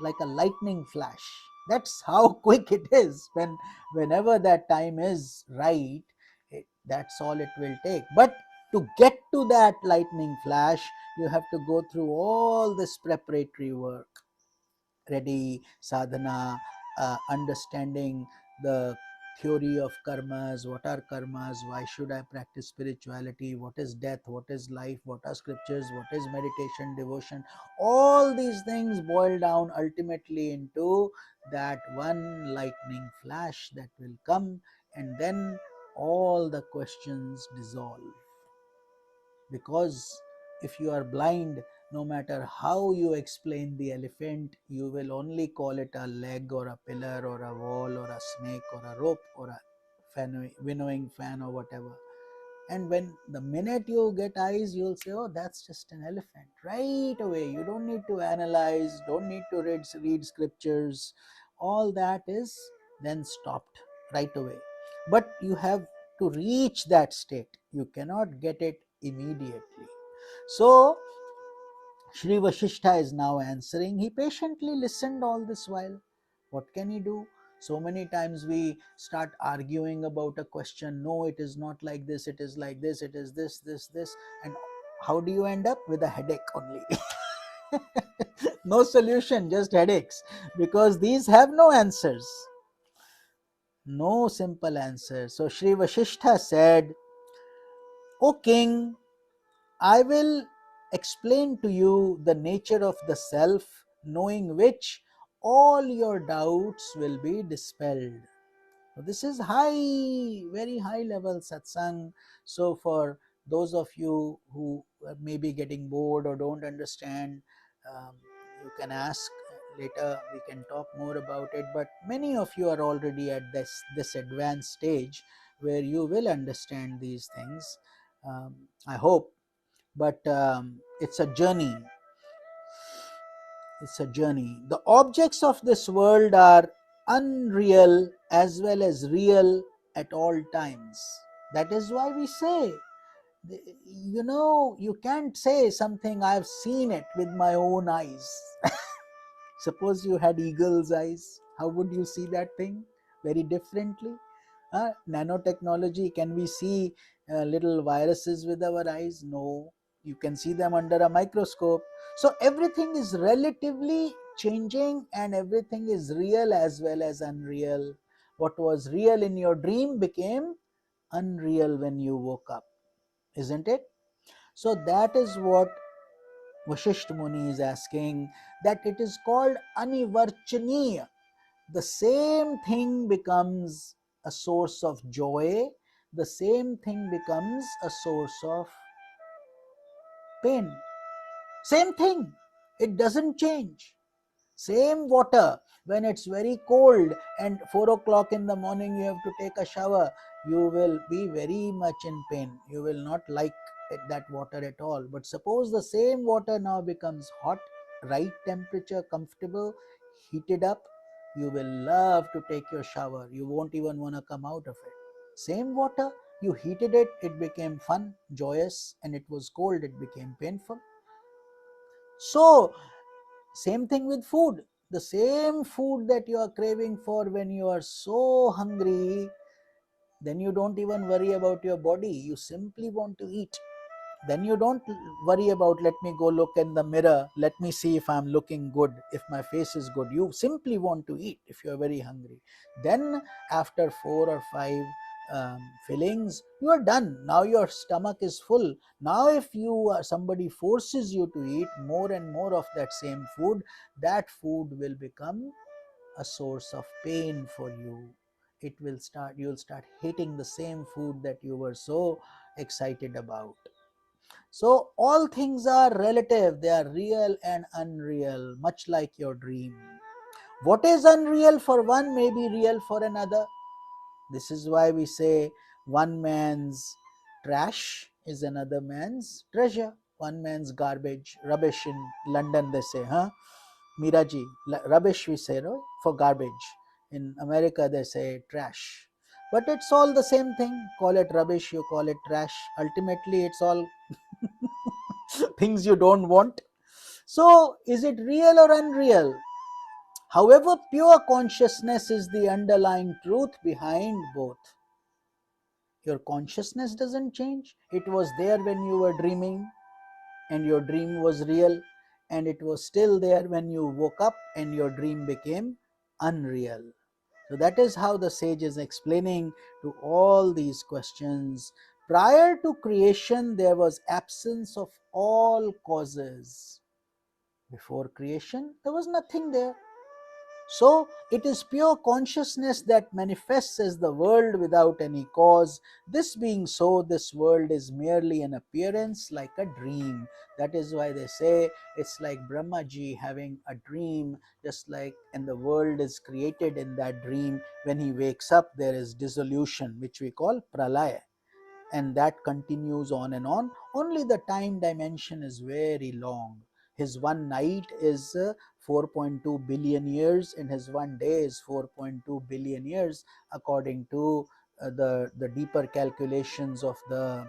like a lightning flash. That's how quick it is. Whenever that time is right, that's all it will take. But to get to that lightning flash, you have to go through all this preparatory work, ready, sadhana, understanding the theory of karmas, what are karmas, why should I practice spirituality, what is death, what is life, what are scriptures, what is meditation, devotion. All these things boil down ultimately into that one lightning flash that will come, and then all the questions dissolve. Because if you are blind, no matter how you explain the elephant, you will only call it a leg or a pillar or a wall or a snake or a rope or a winnowing fan or whatever. And when the minute you get eyes, you'll say, oh, that's just an elephant. Right away. You don't need to analyze, don't need to read scriptures. All that is then stopped right away. But you have to reach that state. You cannot get it immediately. So Shri Vashistha is now answering. He patiently listened all this while. What can he do? So many times we start arguing about a question. No, it is not like this, it is like this, it is this, this, this. And how do you end up? With a headache only. No solution, just headaches. Because these have no answers. No simple answer. So Shri Vashistha said, O king, I will explain to you the nature of the self, knowing which all your doubts will be dispelled. So this is high, very high level satsang. So for those of you who may be getting bored or don't understand, you can ask later. We can talk more about it. But many of you are already at this advanced stage where you will understand these things. I hope. But it's a journey. It's a journey. The objects of this world are unreal as well as real at all times. That is why we say, you can't say something, I've seen it with my own eyes. Suppose you had eagle's eyes, how would you see that thing? Very differently. Nanotechnology, can we see little viruses with our eyes? No. You can see them under a microscope. So everything is relatively changing, and everything is real as well as unreal. What was real in your dream became unreal when you woke up, isn't it? So that is what Vashishth Muni is asking, that it is called anivarchaniya. The same thing becomes a source of joy, the same thing becomes a source of pain. Same thing, it doesn't change. Same water, when it's very cold and 4 o'clock in the morning you have to take a shower, you will be very much in pain. You will not like that water at all. But suppose the same water now becomes hot, right temperature, comfortable, heated up, you will love to take your shower. You won't even want to come out of it. Same water, you heated it, it became fun, joyous, and it was cold, it became painful. So same thing with food. The same food that you are craving for when you are so hungry, then you don't even worry about your body. You simply want to eat. Then you don't worry about, let me go look in the mirror, let me see if I'm looking good, if my face is good. You simply want to eat if you're very hungry. Then after 4 or 5 fillings, you are done. Now your stomach is full. Now if somebody forces you to eat more and more of that same food, that food will become a source of pain for you. You'll start hating the same food that you were so excited about. So all things are relative, they are real and unreal, much like your dream. What is unreal for one may be real for another. This is why we say one man's trash is another man's treasure. One man's garbage, rubbish in London they say, huh? Miraji, rubbish we say, no? For garbage. In America they say trash. But it's all the same thing. Call it rubbish, you call it trash. Ultimately it's all things you don't want. So is it real or unreal? However, pure consciousness is the underlying truth behind both. Your consciousness doesn't change. It was there when you were dreaming and your dream was real, and it was still there when you woke up and your dream became unreal. So that is how the sage is explaining to all these questions. Prior to creation, there was absence of all causes. Before creation, there was nothing there. So it is pure consciousness that manifests as the world without any cause. This being so, this world is merely an appearance like a dream. That is why they say it's like Brahmaji having a dream, just like, and the world is created in that dream. When he wakes up, there is dissolution, which we call pralaya, and that continues on and on. Only the time dimension is very long. His one night is 4.2 billion years, and his one day is 4.2 billion years, according to the deeper calculations of the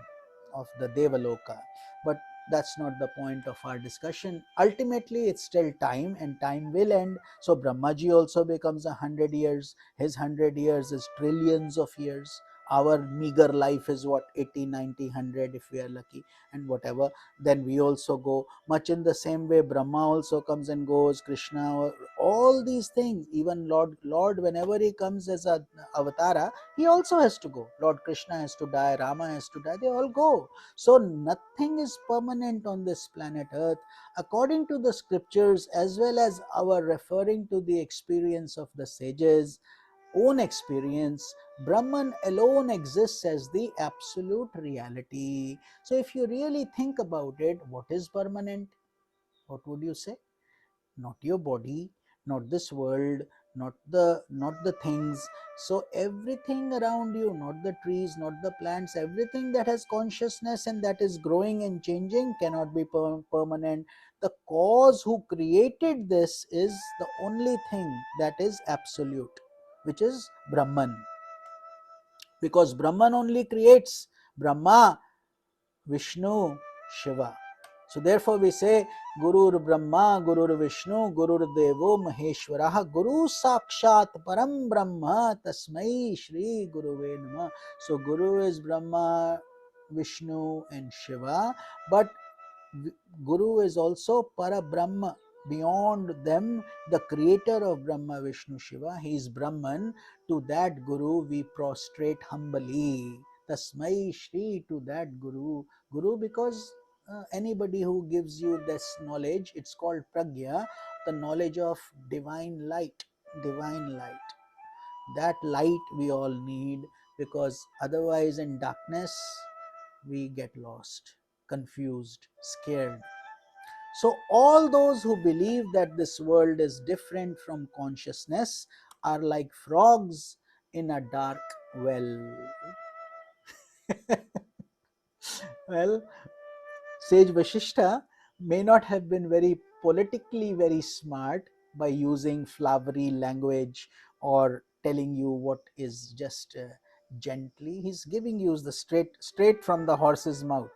Devaloka. But that's not the point of our discussion. Ultimately, it's still time, and time will end. So Brahmaji also becomes 100 years. His 100 years is trillions of years. Our meager life is what, 80, 90, 100 if we are lucky, and whatever. Then we also go. Much in the same way, Brahma also comes and goes, Krishna, all these things. Even Lord whenever he comes as a avatara, he also has to go. Lord Krishna has to die, Rama has to die, they all go. So nothing is permanent on this planet earth. According to the scriptures, as well as our referring to the experience of the sages own experience, Brahman alone exists as the absolute reality. So if you really think about it, what is permanent? What would you say? Not your body, not this world, not the things. So everything around you, not the trees, not the plants, everything that has consciousness and that is growing and changing cannot be permanent. The cause who created this is the only thing that is absolute, which is Brahman, because Brahman only creates. Brahma, Vishnu, Shiva. So therefore we say Gurur Brahma, Gurur Vishnu, Gurur Devo Maheshwaraha, Guru Sakshat Param Brahma, Tasmai Shri Guruve Namah. So Guru is Brahma, Vishnu and Shiva, but Guru is also Para Brahma. Beyond them, the creator of Brahma, Vishnu, Shiva, he is Brahman. To that Guru we prostrate humbly. Tasmai Shri, to that Guru. Guru, because anybody who gives you this knowledge, it's called Pragya, the knowledge of divine light. Divine light. That light we all need, because otherwise in darkness we get lost, confused, scared. So all those who believe that this world is different from consciousness are like frogs in a dark well. Well, Sage Vashistha may not have been very politically very smart by using flowery language or telling you what is just gently. He's giving you the straight from the horse's mouth.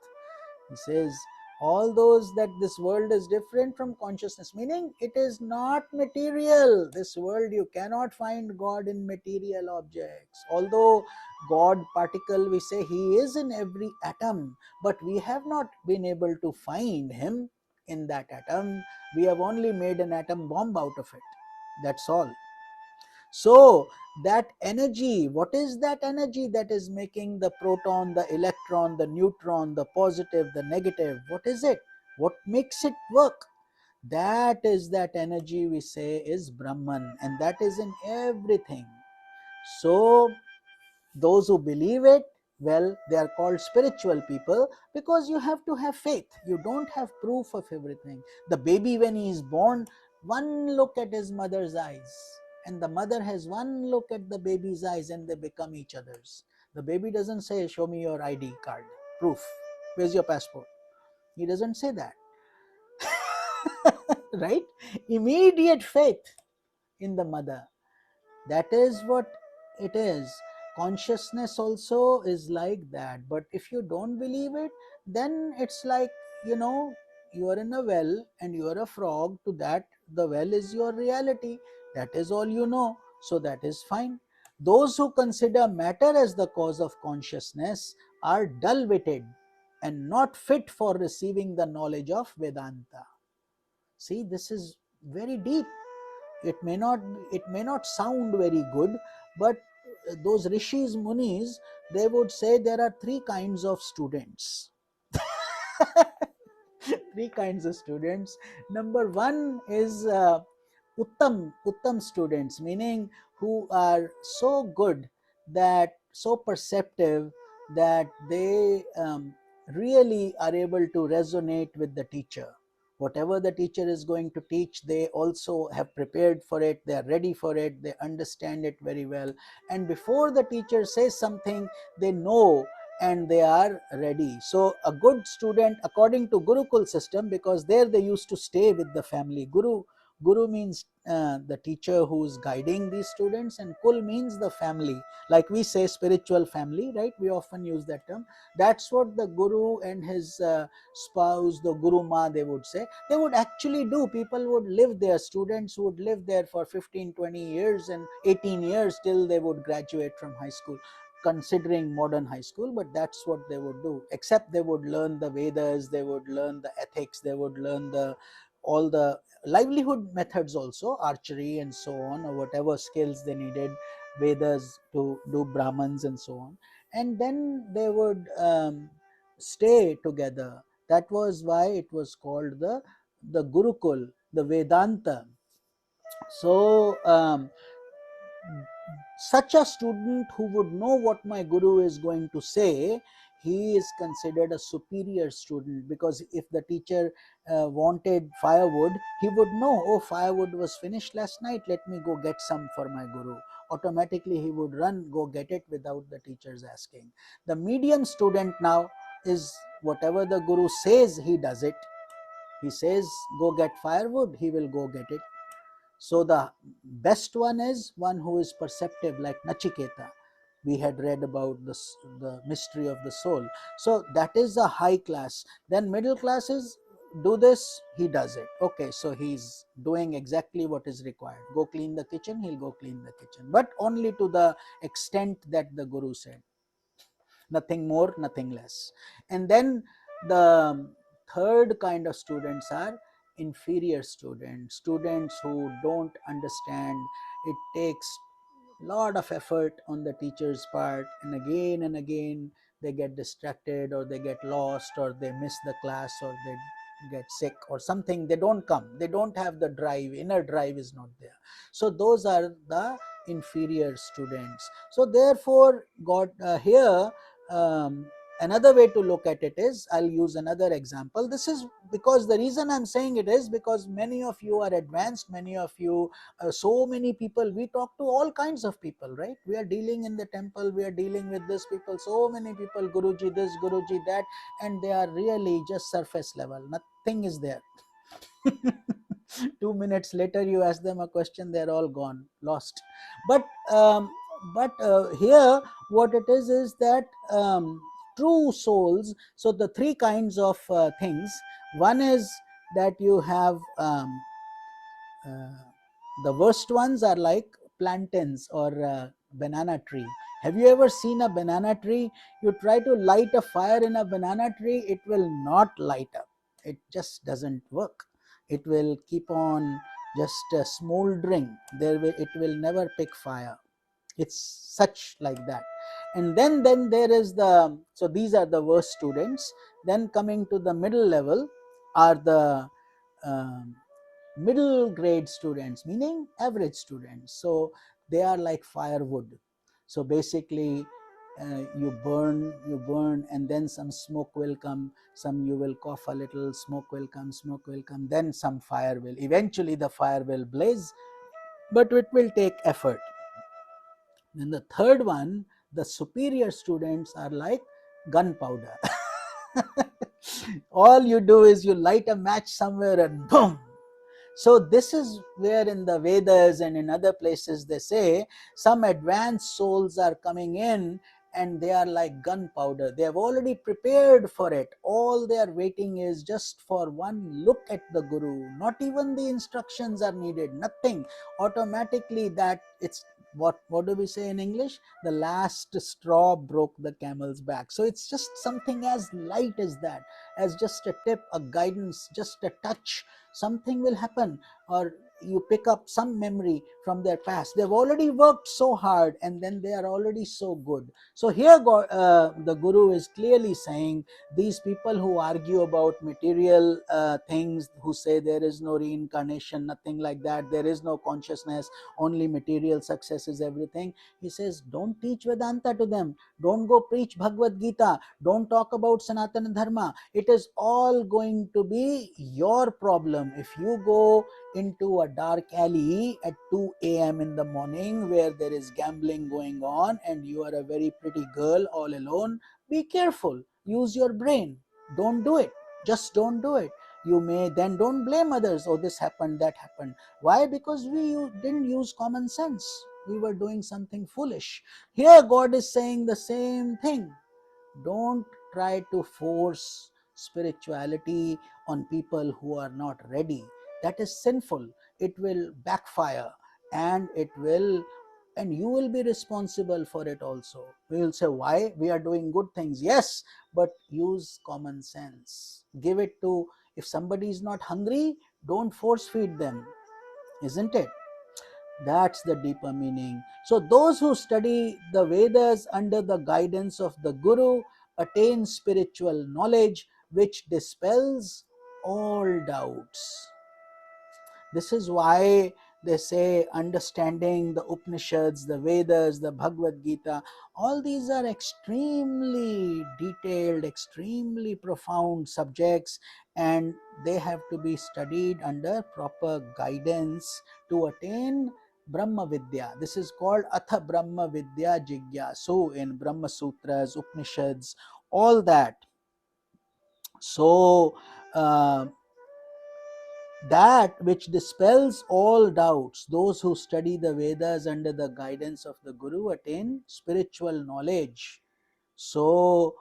He says, all those that this world is different from consciousness, meaning it is not material. This world, you cannot find God in material objects. Although God particle, we say he is in every atom, but we have not been able to find him in that atom. We have only made an atom bomb out of it. That's all. So that energy, what is that energy that is making the proton, the electron, the neutron, the positive, the negative? What is it? What makes it work? That is that energy we say is Brahman, and that is in everything. So those who believe it, well, they are called spiritual people, because you have to have faith. You don't have proof of everything. The baby, when he is born, one look at his mother's eyes, and the mother has one look at the baby's eyes, and they become each other's. The baby doesn't say, show me your ID card, proof, where's your passport? He doesn't say that. Right? Immediate faith in the mother. That is what it is. Consciousness also is like that. But if you don't believe it, then it's like, you are in a well and you are a frog. To that, the well is your reality. That is all you know. So that is fine. Those who consider matter as the cause of consciousness are dull-witted and not fit for receiving the knowledge of Vedanta. See, this is very deep. it may not sound very good, but those rishis, munis, they would say there are three kinds of students. Three kinds of students. Number one is uttam students, meaning who are so good, that so perceptive, that they really are able to resonate with the teacher. Whatever the teacher is going to teach, they also have prepared for it, they are ready for it, they understand it very well, and before the teacher says something, they know and they are ready. So a good student, according to Gurukul system, because there they used to stay with the family. Guru means the teacher who is guiding these students, and kul means the family, like we say spiritual family, right? We often use that term. That's what the guru and his spouse, the guru ma, they would say, they would actually do. People would live there, students would live there for 15, 20 years and 18 years till they would graduate from high school, considering modern high school. But that's what they would do, except they would learn the Vedas, they would learn the ethics, they would learn the all the livelihood methods also, archery and so on, or whatever skills they needed, Vedas to do, Brahmans and so on, and then they would stay together. That was why it was called the Gurukul, the Vedanta. So such a student who would know what my guru is going to say, he is considered a superior student, because if the teacher wanted firewood, he would know, oh, firewood was finished last night, let me go get some for my guru. Automatically he would run, go get it without the teacher's asking. The medium student now is, whatever the guru says, he does it. He says go get firewood, he will go get it. So the best one is one who is perceptive, like Nachiketa. We had read about this, the mystery of the soul. So that is a high class. Then middle class is, do this, he does it. Okay, so he's doing exactly what is required. Go clean the kitchen, he'll go clean the kitchen, but only to the extent that the guru said. Nothing more, nothing less. And then the third kind of students are inferior students, students who don't understand. It takes lot of effort on the teacher's part, and again they get distracted, or they get lost, or they miss the class, or they get sick or something, they don't come, they don't have the drive, inner drive is not there. So those are the inferior students. So therefore God here, um, another way to look at it is, I'll use another example. This is because the reason I'm saying it is because many of you are advanced, many of you, so many people, we talk to all kinds of people, right? We are dealing in the temple, we are dealing with this people, so many people, Guruji this, Guruji that, and they are really just surface level, nothing is there. 2 minutes later you ask them a question, they're all gone, lost. But here what it is that true souls, so the three kinds of things. One is that you have uh, the worst ones are like plantains or banana tree. Have you ever seen a banana tree? You try to light a fire in a banana tree, it will not light up. It just doesn't work. It will keep on just smoldering. It will never pick fire. It's such like that. And then there is the, so these are the worst students. Then coming to the middle level are the um, middle grade students, meaning average students. So they are like firewood. So basically you burn, and then some smoke will come, some you will cough a little, smoke will come, then some fire will, eventually the fire will blaze, but it will take effort. Then the third one, the superior students are like gunpowder. All you do is you light a match somewhere and boom. So this is where in the Vedas and in other places they say some advanced souls are coming in and they are like gunpowder. They have already prepared for it. All they are waiting is just for one look at the Guru. Not even the instructions are needed, nothing. Automatically that it's, what do we say in English? The last straw broke the camel's back. So it's just something as light as that, as just a tip, a guidance, just a touch, something will happen. Or you pick up some memory from their past. They've already worked so hard and then they are already so good. So here the Guru is clearly saying, these people who argue about material things, who say there is no reincarnation, nothing like that, there is no consciousness, only material success is everything, he says, don't teach Vedanta to them, don't go preach Bhagavad Gita, don't talk about Sanatana Dharma. It is all going to be your problem. If you go into a dark alley at 2 a.m. in the morning where there is gambling going on and you are a very pretty girl all alone, be careful, use your brain, don't do it, just don't do it. You may then don't blame others, oh this happened, that happened. Why? Because we didn't use common sense, we were doing something foolish. Here God is saying the same thing. Don't try to force spirituality on people who are not ready. That is sinful. It will backfire, and you will be responsible for it also. We will say, why? We are doing good things. Yes, but use common sense. Give it to, if somebody is not hungry, don't force feed them, isn't it? That's the deeper meaning. So those who study the Vedas under the guidance of the Guru attain spiritual knowledge which dispels all doubts. This is why they say understanding the Upanishads, the Vedas, the Bhagavad Gita, all these are extremely detailed, extremely profound subjects, and they have to be studied under proper guidance to attain Brahma Vidya. This is called Atha Brahma Vidya Jigyasu in Brahma Sutras, Upanishads, all that. So, that which dispels all doubts, those who study the Vedas under the guidance of the Guru attain spiritual knowledge. So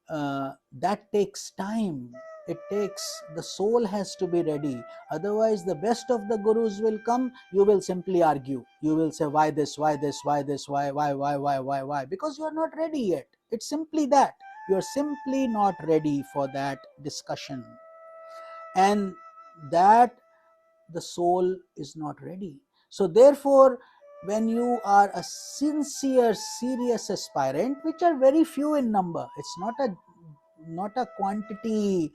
that takes time. It takes, the soul has to be ready. Otherwise, the best of the Gurus will come, you will simply argue. You will say, why this, why this, why this, why? Because you are not ready yet. It's simply that. You are simply not ready for that discussion. And that the soul is not ready. So therefore, when you are a sincere, serious aspirant, which are very few in number, it's not a quantity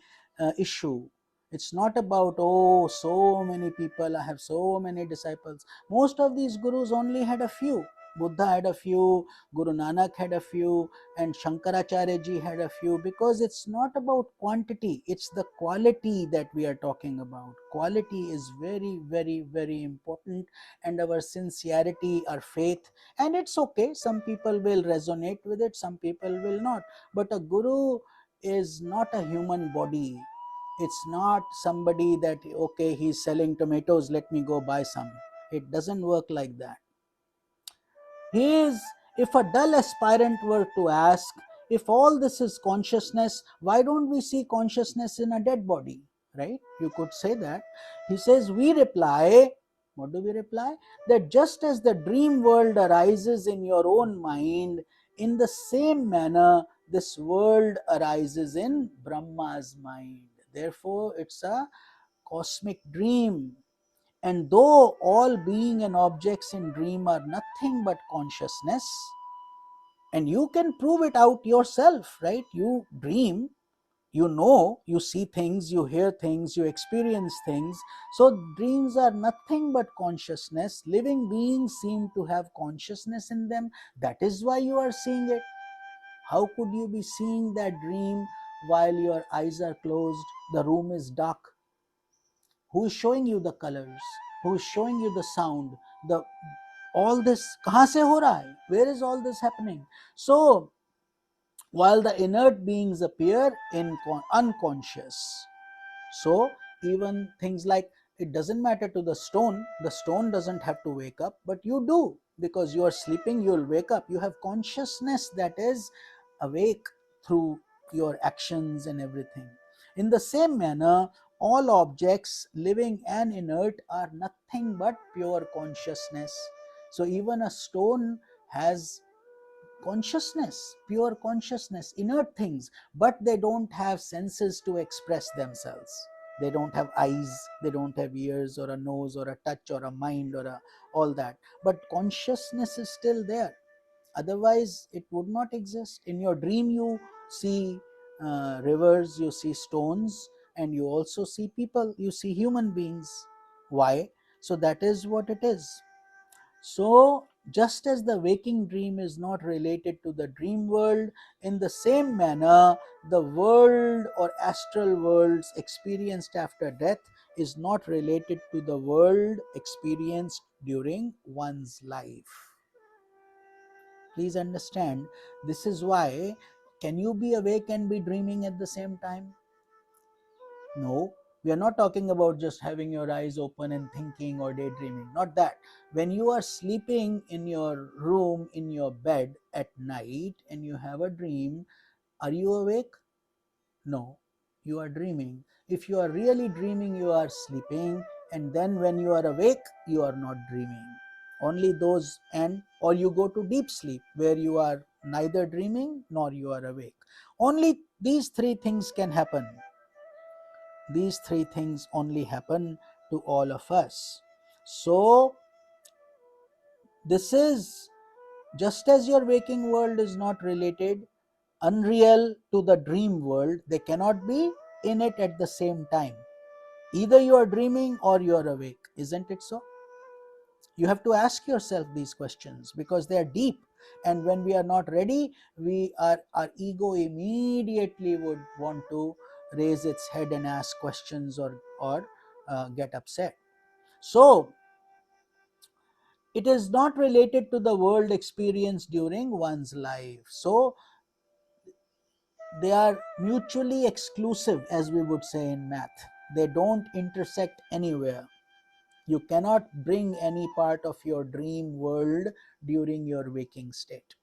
issue. It's not about, oh, so many people, I have so many disciples. Most of these gurus only had a few. Buddha had a few, Guru Nanak had a few, and Shankaracharya ji had a few, because it's not about quantity, it's the quality that we are talking about. Quality is very, very, very important, and our sincerity, our faith, and it's okay, some people will resonate with it, some people will not. But a guru is not a human body. It's not somebody that, okay, he's selling tomatoes, let me go buy some. It doesn't work like that. If a dull aspirant were to ask, if all this is consciousness, why don't we see consciousness in a dead body? Right? You could say that. He says, we reply, what do we reply? That just as the dream world arises in your own mind, in the same manner, this world arises in Brahma's mind. Therefore, it's a cosmic dream. And though all being and objects in dream are nothing but consciousness, and you can prove it out yourself, right? You dream, you know, you see things, you hear things, you experience things. So dreams are nothing but consciousness. Living beings seem to have consciousness in them. That is why you are seeing it. How could you be seeing that dream while your eyes are closed, the room is dark? Who is showing you the colors? Who is showing you the sound? The all this kahan se ho raha hai? Where is all this happening? So while the inert beings appear in unconscious, so even things like, it doesn't matter to the stone doesn't have to wake up, but you do, because you are sleeping, you'll wake up. You have consciousness that is awake through your actions and everything. In the same manner, all objects, living and inert, are nothing but pure consciousness. So even a stone has consciousness, pure consciousness, inert things, but they don't have senses to express themselves. They don't have eyes, they don't have ears or a nose or a touch or a mind or all that, but consciousness is still there. Otherwise it would not exist. In your dream you see rivers, you see stones, and you also see people, you see human beings. Why? So that is what it is. So just as the waking dream is not related to the dream world, in the same manner the world or astral worlds experienced after death is not related to the world experienced during one's life. Please understand, this is why, can you be awake and be dreaming at the same time? No, we are not talking about just having your eyes open and thinking or daydreaming. Not that. When you are sleeping in your room, in your bed at night, and you have a dream, are you awake? No, you are dreaming. If you are really dreaming, you are sleeping, and then when you are awake, you are not dreaming. Only those, and or you go to deep sleep where you are neither dreaming nor you are awake. Only these three things can happen. These three things only happen to all of us. So this is, just as your waking world is not related, unreal, to the dream world, they cannot be in it at the same time. Either you are dreaming or you are awake. Isn't it so? You have to ask yourself these questions because they are deep, and when we are not ready, our ego immediately would want to raise its head and ask questions or get upset. So it is not related to the world experience during one's life. So they are mutually exclusive, as we would say in math. They don't intersect anywhere. You cannot bring any part of your dream world during your waking state.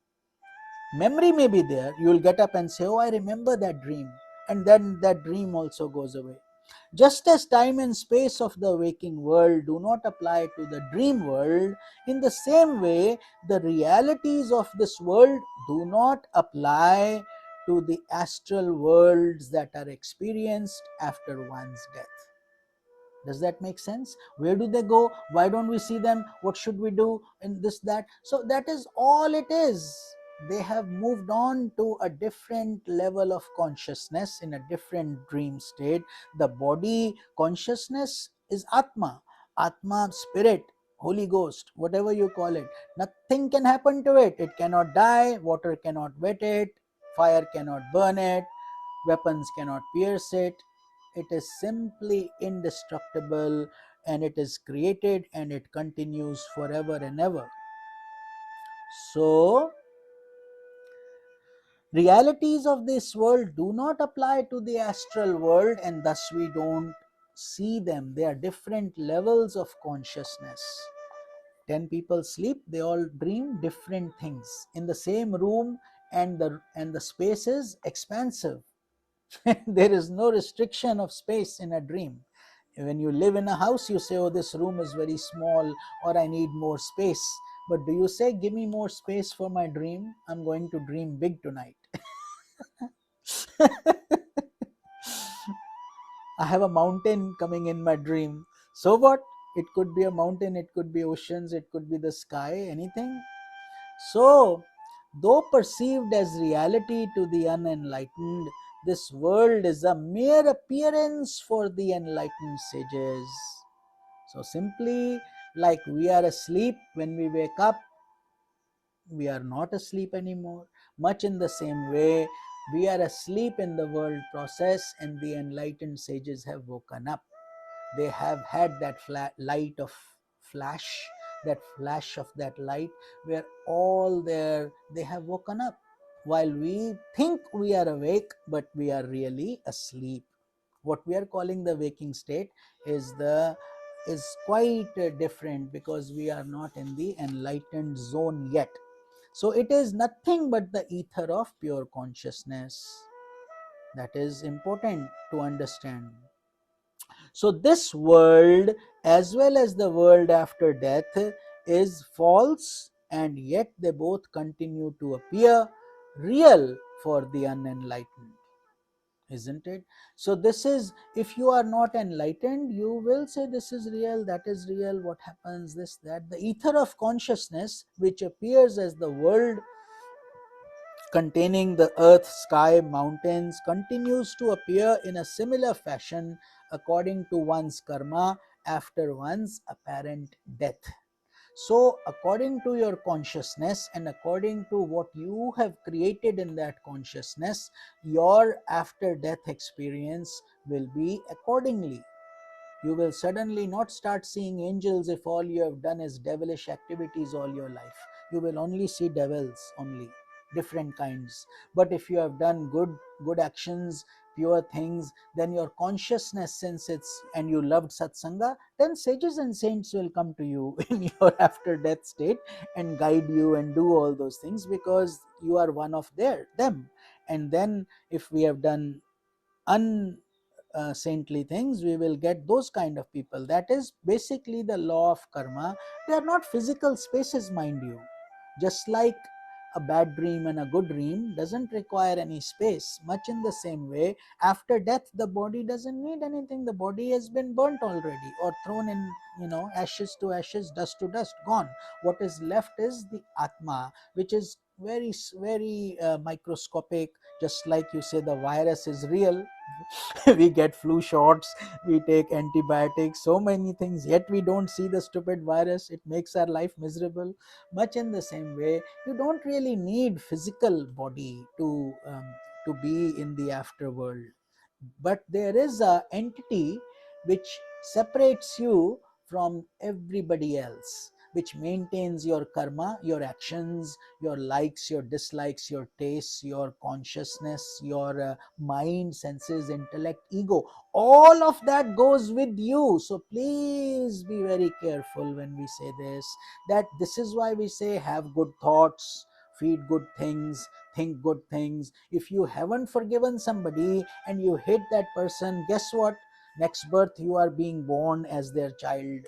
Memory may be there. You will get up and say, oh, I remember that dream. And then that dream also goes away. Just as time and space of the waking world do not apply to the dream world, in the same way, the realities of this world do not apply to the astral worlds that are experienced after one's death. Does that make sense? Where do they go? Why don't we see them? What should we do? And this, that. So that is all it is. They have moved on to a different level of consciousness in a different dream state. The body consciousness is Atma. Atma, spirit, Holy Ghost, whatever you call it. Nothing can happen to it. It cannot die. Water cannot wet it. Fire cannot burn it. Weapons cannot pierce it. It is simply indestructible, and it is created and it continues forever and ever. So realities of this world do not apply to the astral world, and thus we don't see them. They are different levels of consciousness. 10 people sleep, they all dream different things in the same room, and the space is expansive. There is no restriction of space in a dream. When you live in a house, you say, oh, this room is very small, or I need more space. But do you say, give me more space for my dream? I'm going to dream big tonight. I have a mountain coming in my dream. So what? It could be a mountain, it could be oceans, it could be the sky, anything. So, though perceived as reality to the unenlightened, this world is a mere appearance for the enlightened sages. So, simply like we are asleep, when we wake up, we are not asleep anymore. Much in the same way, we are asleep in the world process, and the enlightened sages have woken up. They have had that light of flash, that flash of that light, where all there, they have woken up, while we think we are awake, but we are really asleep. What we are calling the waking state is quite different, because we are not in the enlightened zone yet. So it is nothing but the ether of pure consciousness. That is important to understand. So this world, as well as the world after death, is false, and yet they both continue to appear real for the unenlightened. isn't it? So this is, if you are not enlightened, you will say this is real, that is real, what happens, this, that. The ether of consciousness, which appears as the world containing the earth, sky, mountains, continues to appear in a similar fashion according to one's karma after one's apparent death. So, according to your consciousness and according to what you have created in that consciousness, your after death experience will be accordingly. You will suddenly not start seeing angels if all you have done is devilish activities all your life. You will only see devils, only different kinds. But if you have done good actions, pure things, then your consciousness, since it's, and you loved satsanga, then sages and saints will come to you in your after death state and guide you and do all those things, because you are one of them. And then if we have done saintly things, we will get those kind of people. That is basically the law of karma. They are not physical spaces, mind you. Just like a bad dream and a good dream doesn't require any space, much in the same way, after death the body doesn't need anything. The body has been burnt already, or thrown in, ashes to ashes, dust to dust, gone. What is left is the atma, which is very microscopic. Just like you say the virus is real, we get flu shots, we take antibiotics, so many things, yet we don't see the stupid virus. It makes our life miserable. Much in the same way, you don't really need physical body to be in the afterworld. But there is a entity which separates you from everybody else, which maintains your karma, your actions, your likes, your dislikes, your tastes, your consciousness, your mind, senses, intellect, ego. All of that goes with you. So please be very careful when we say this, that this is why we say have good thoughts, feed good things, think good things. If you haven't forgiven somebody and you hate that person, guess what? Next birth you are being born as their child.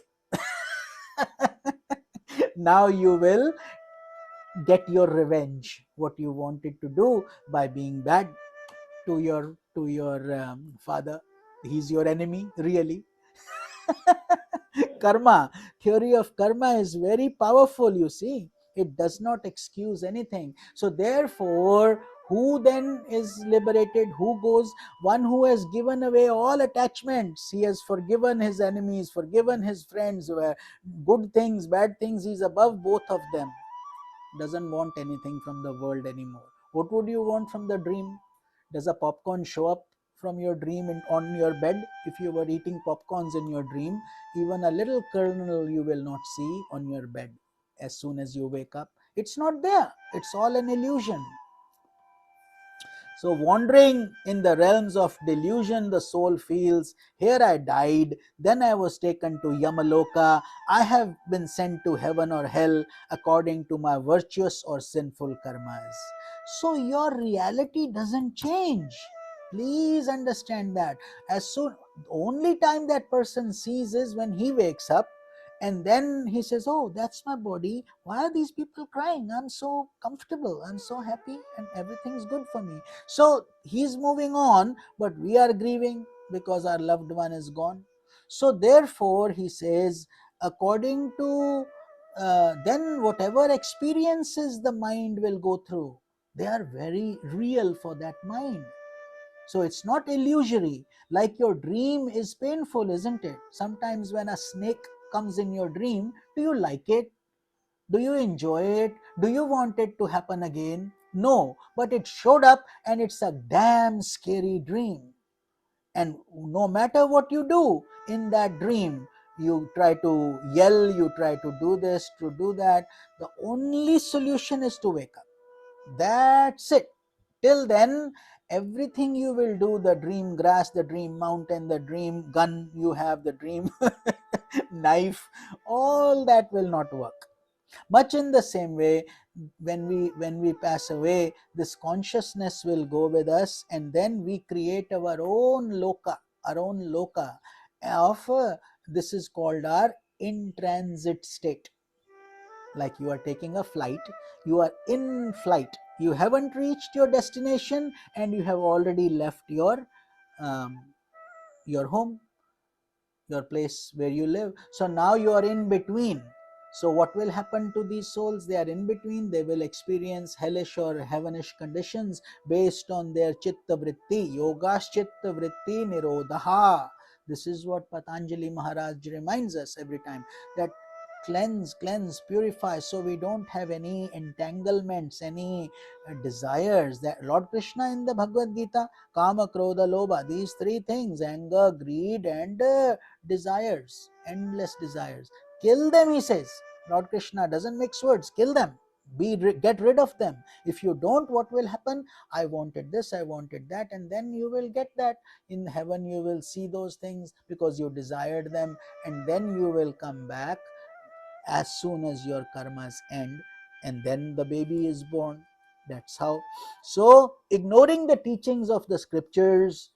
Now you will get your revenge, what you wanted to do by being bad to your father. He's your enemy, really. Karma, theory of karma is very powerful, you see. It does not excuse anything. So therefore, who then is liberated? Who goes? One who has given away all attachments. He has forgiven his enemies, forgiven his friends, where good things, bad things, he's above both of them. Doesn't want anything from the world anymore. What would you want from the dream? Does a popcorn show up from your dream on your bed? If you were eating popcorns in your dream, even a little kernel you will not see on your bed as soon as you wake up. It's not there. It's all an illusion. So, wandering in the realms of delusion, the soul feels, here I died, then I was taken to Yamaloka, I have been sent to heaven or hell according to my virtuous or sinful karmas. So, your reality doesn't change. Please understand that. As soon, only time that person sees is when he wakes up, and then he says, oh, that's my body. Why are these people crying? I'm so comfortable, I'm so happy, and everything's good for me. So he's moving on, but we are grieving because our loved one is gone. So therefore, he says, according to then whatever experiences the mind will go through, they are very real for that mind. So it's not illusory. Like your dream is painful, isn't it? Sometimes when a snake comes in your dream, do you like it? Do you enjoy it? Do you want it to happen again? No, but it showed up and it's a damn scary dream. And no matter what you do in that dream, you try to yell, you try to do this, to do that, the only solution is to wake up. That's it. Till then, everything you will do, the dream grass, the dream mountain, the dream gun you have, the dream knife, all that will not work. Much in the same way, when we pass away, this consciousness will go with us, and then we create our own loka of this is called our in transit state. Like you are taking a flight, you are in flight, You haven't reached your destination and you have already left um, your home, your place where you live. So now you are in between. So what will happen to these souls? They are in between. They will experience hellish or heavenish conditions based on their chitta vritti. Yogas chitta vritti nirodha. This is what Patanjali Maharaj reminds us every time, that cleanse, purify, so we don't have any entanglements, any desires. That Lord Krishna in the Bhagavad Gita, Kama, Krodha, Lobha, these three things, anger, greed, and desires, endless desires. Kill them, he says. Lord Krishna doesn't mix words. Kill them. Get rid of them. If you don't, what will happen? I wanted this, I wanted that, and then you will get that. In heaven, you will see those things because you desired them, and then you will come back as soon as your karmas end, and then the baby is born. That's how. So, ignoring the teachings of the scriptures,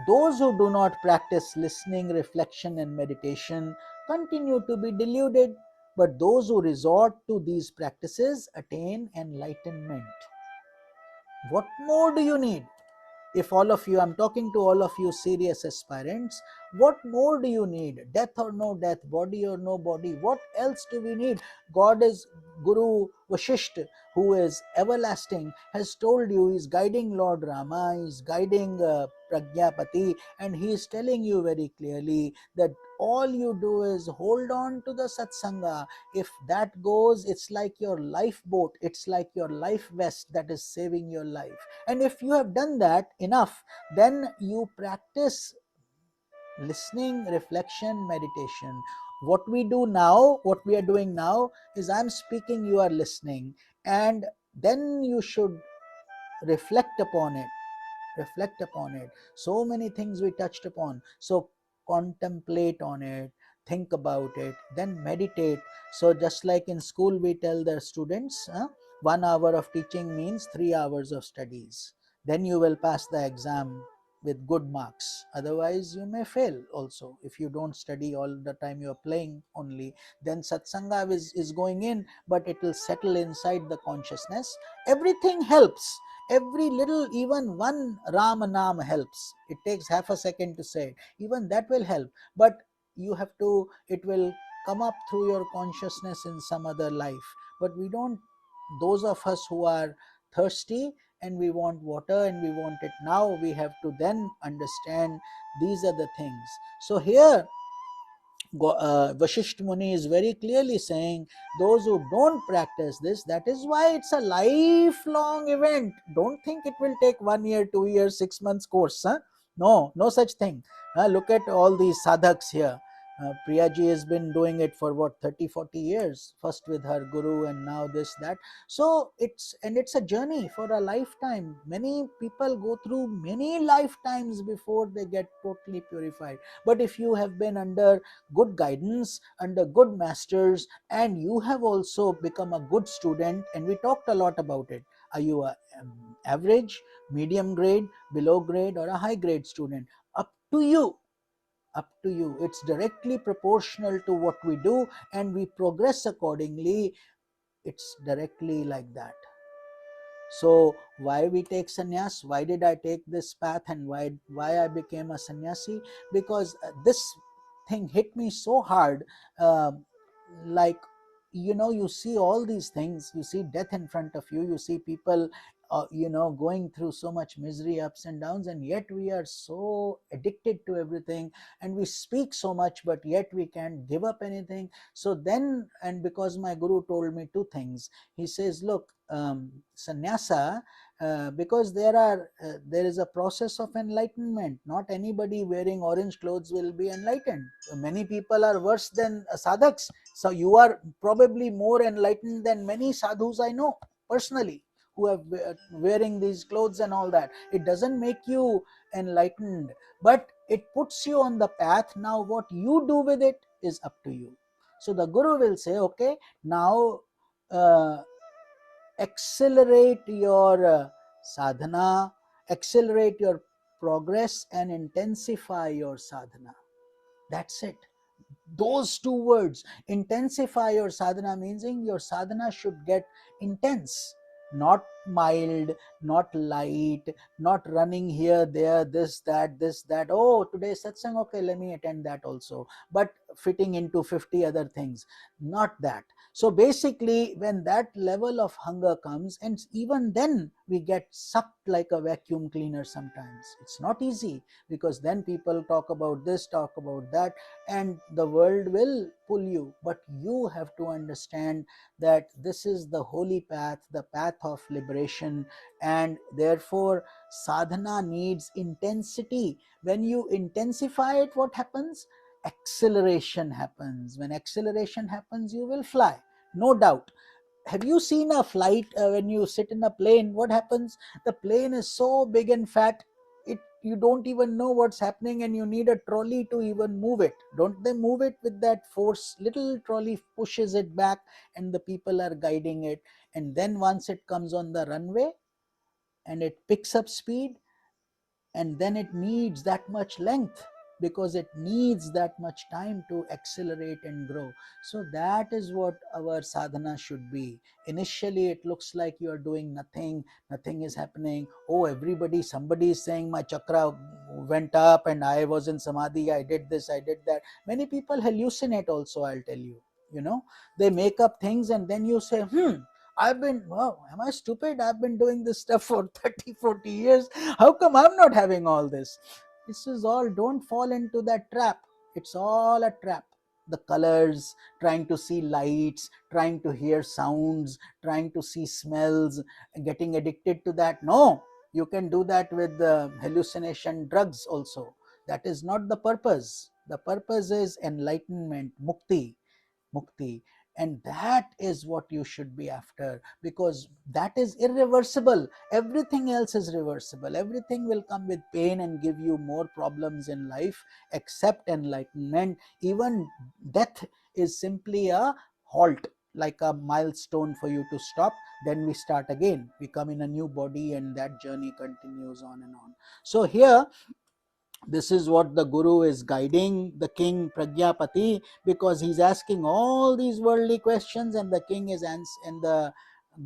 those who do not practice listening, reflection, and meditation continue to be deluded, but those who resort to these practices attain enlightenment. What more do you need? If all of you, I'm talking to all of you serious aspirants, what more do you need? Death or no death, body or no body, what else do we need? God is Guru Vashistha, who is everlasting, has told you, he is guiding Lord Rama, he is guiding Pragyapati, and he is telling you very clearly that all you do is hold on to the satsanga. If that goes, it's like your lifeboat, it's like your life vest that is saving your life. And if you have done that enough, then you practice listening, reflection, meditation. What we do now, what we are doing now is, I'm speaking, you are listening, and then you should reflect upon it. Reflect upon it. So many things we touched upon. So contemplate on it, think about it, then meditate. So just like in school we tell the students, 1 hour of teaching means 3 hours of studies. Then you will pass the exam with good marks. Otherwise you may fail also. If you don't study, all the time you are playing only, then satsanga is going in, but it will settle inside the consciousness. Everything helps. Every little, even one Ram Naam helps. It takes half a second to say it. Even that will help. But you have to, it will come up through your consciousness in some other life. But we don't, those of us who are thirsty and we want water and we want it now, we have to then understand these are the things. So here Vashistha Muni is very clearly saying, those who don't practice this, that is why it's a lifelong event. Don't think it will take 1 year, 2 years, 6 months course. Huh? No, no such thing. Look at all these sadhaks here. Priyaji has been doing it for what, 30, 40 years, first with her guru and now this, that. So it's a journey for a lifetime. Many people go through many lifetimes before they get totally purified. But if you have been under good guidance, under good masters, and you have also become a good student, and we talked a lot about it. Are you a average, medium grade, below grade, or a high grade student? Up to you. Up to you. It's directly proportional to what we do, and we progress accordingly. It's directly like that. So why we take sannyas? Why did I take this path, and why I became a sannyasi? Because this thing hit me so hard. Like, you see all these things, you see death in front of you, you see people going through so much misery, ups and downs, and yet we are so addicted to everything, and we speak so much, but yet we can't give up anything. So then, and because my guru told me two things, he says, look, sannyasa, because there is a process of enlightenment. Not anybody wearing orange clothes will be enlightened. Many people are worse than sadhaks. So you are probably more enlightened than many sadhus I know personally, who are wearing these clothes and all that. It doesn't make you enlightened, but it puts you on the path. Now what you do with it is up to you. So the guru will say, okay, now accelerate your sadhana, accelerate your progress, and intensify your sadhana. That's it. Those two words, intensify your sadhana, means your sadhana should get intense. not mild, not light, not running here, there, this, that. Oh, today's satsang, okay, let me attend that also. But fitting into 50 other things. Not that. So basically, when that level of hunger comes, and even then we get sucked like a vacuum cleaner sometimes. It's not easy, because then people talk about this, talk about that, and the world will pull you. But you have to understand that this is the holy path, the path of liberation, and therefore sadhana needs intensity. When you intensify it, what happens? Acceleration happens. When acceleration happens, you will fly, no doubt. Have you seen a flight? When you sit in a plane, what happens? The plane is so big and fat, you don't even know what's happening, and you need a trolley to even move it. Don't they move it with that force? Little trolley pushes it back, and the people are guiding it. And then once it comes on the runway and it picks up speed, and then it needs that much length, because it needs that much time to accelerate and grow. So that is what our sadhana should be. Initially it looks like you are doing nothing, nothing is happening. Oh, somebody is saying my chakra went up and I was in samadhi, I did this, I did that. Many people hallucinate also, I'll tell you. They make up things, and then you say, wow, am I stupid? I've been doing this stuff for 30, 40 years. How come I'm not having all this? This is all, don't fall into that trap. It's all a trap. The colors, trying to see lights, trying to hear sounds, trying to see smells, getting addicted to that. No, you can do that with hallucination drugs also. That is not the purpose. The purpose is enlightenment, mukti, and that is what you should be after, because that is irreversible. Everything else is reversible. Everything will come with pain and give you more problems in life, except enlightenment. Even death is simply a halt, like a milestone for you to stop. Then we start again, we come in a new body, and that journey continues on and on. So here, this is what the Guru is guiding the king Pragyapati, because he's asking all these worldly questions, and the king is and the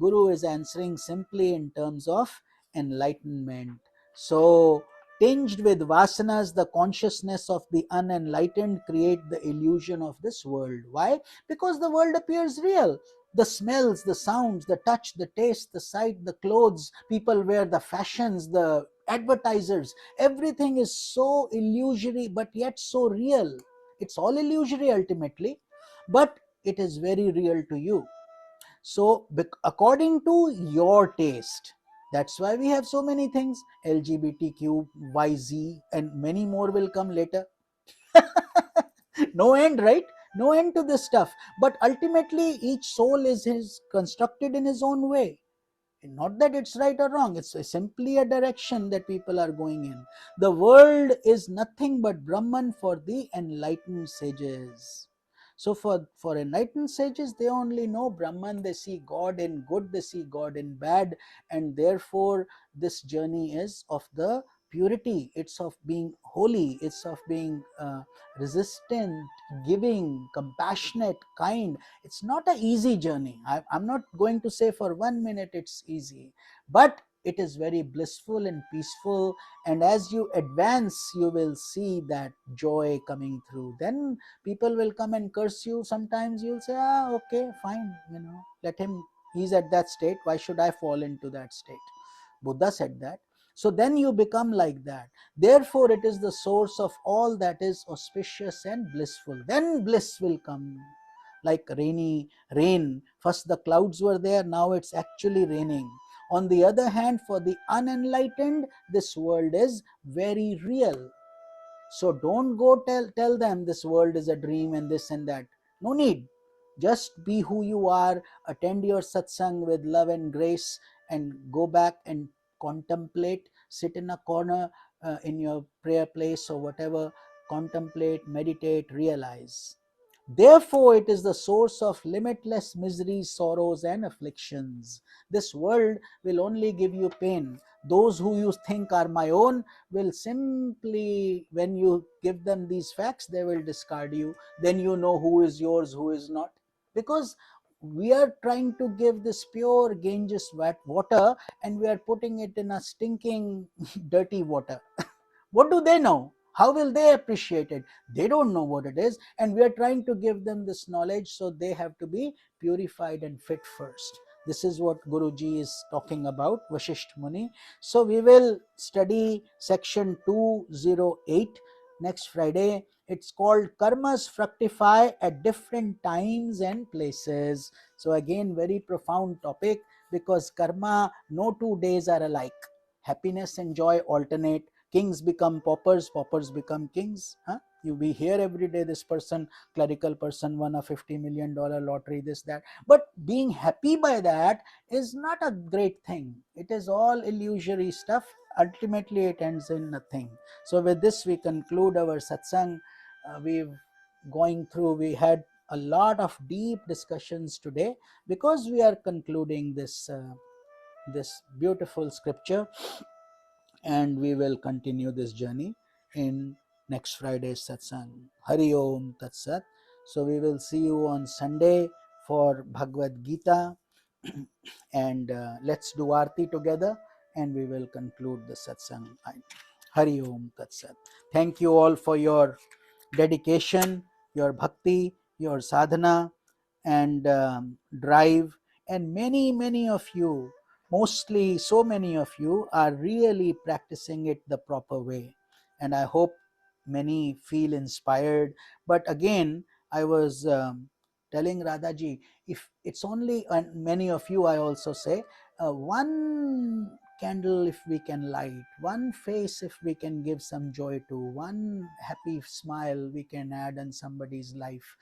Guru is answering simply in terms of enlightenment. So, tinged with vasanas, the consciousness of the unenlightened create the illusion of this world. Why? Because the world appears real. The smells, the sounds, the touch, the taste, the sight, the clothes people wear, the fashions, the advertisers, everything is so illusory, but yet so real. It's all illusory ultimately, but it is very real to you. So according to your taste, that's why we have so many things, LGBTQ, YZ, and many more will come later. No end, right? No end to this stuff. But ultimately each soul is his constructed in his own way. Not that it's right or wrong, it's simply a direction that people are going in. The world is nothing but Brahman for the enlightened sages. So for enlightened sages, they only know Brahman. They see God in good, they see God in bad, and therefore this journey is of the purity, it's of being holy, it's of being resistant, giving, compassionate, kind. It's not an easy journey. I'm not going to say for 1 minute it's easy, but it is very blissful and peaceful. And as you advance, you will see that joy coming through. Then people will come and curse you. Sometimes you'll say, okay, fine, let him, he's at that state, why should I fall into that state? Buddha said that. So then you become like that. Therefore it is the source of all that is auspicious and blissful. Then bliss will come, like rain. First the clouds were there, now it's actually raining. On the other hand, for the unenlightened, this world is very real. So don't go tell them this world is a dream and this and that. No need. Just be who you are, attend your satsang with love and grace, and go back and contemplate, sit in a corner in your prayer place or whatever, contemplate, meditate, realize. Therefore, it is the source of limitless miseries, sorrows, and afflictions. This world will only give you pain. Those who you think are my own will simply, when you give them these facts, they will discard you. Then you know who is yours, who is not. Because we are trying to give this pure Ganges water, and we are putting it in a stinking dirty water. What do they know? How will they appreciate it? They don't know what it is, and we are trying to give them this knowledge, so they have to be purified and fit first. This is what Guruji is talking about, Vashistha Muni. So we will study section 208 next Friday. It's called Karmas Fructify at Different Times and Places. So again, very profound topic, because karma, no 2 days are alike. Happiness and joy alternate. Kings become paupers, paupers become kings. Huh? We hear every day this person, clerical person, won a $50 million lottery, this, that. But being happy by that is not a great thing. It is all illusory stuff. Ultimately, it ends in nothing. So with this, we conclude our satsang. We had a lot of deep discussions today, because we are concluding this beautiful scripture, and we will continue this journey in next Friday's satsang. Hari Om Tat Sat. So we will see you on Sunday for Bhagavad Gita, and let's do Aarti together, and we will conclude the satsang. Hari Om Tat Sat. Thank you all for your dedication, your bhakti, your sadhana, and drive. And many of you, mostly so many of you, are really practicing it the proper way. And I hope many feel inspired. But again, I was telling Radhaji, if it's only, and many of you, I also say, one candle if we can light, one face if we can give some joy to, one happy smile we can add in somebody's life,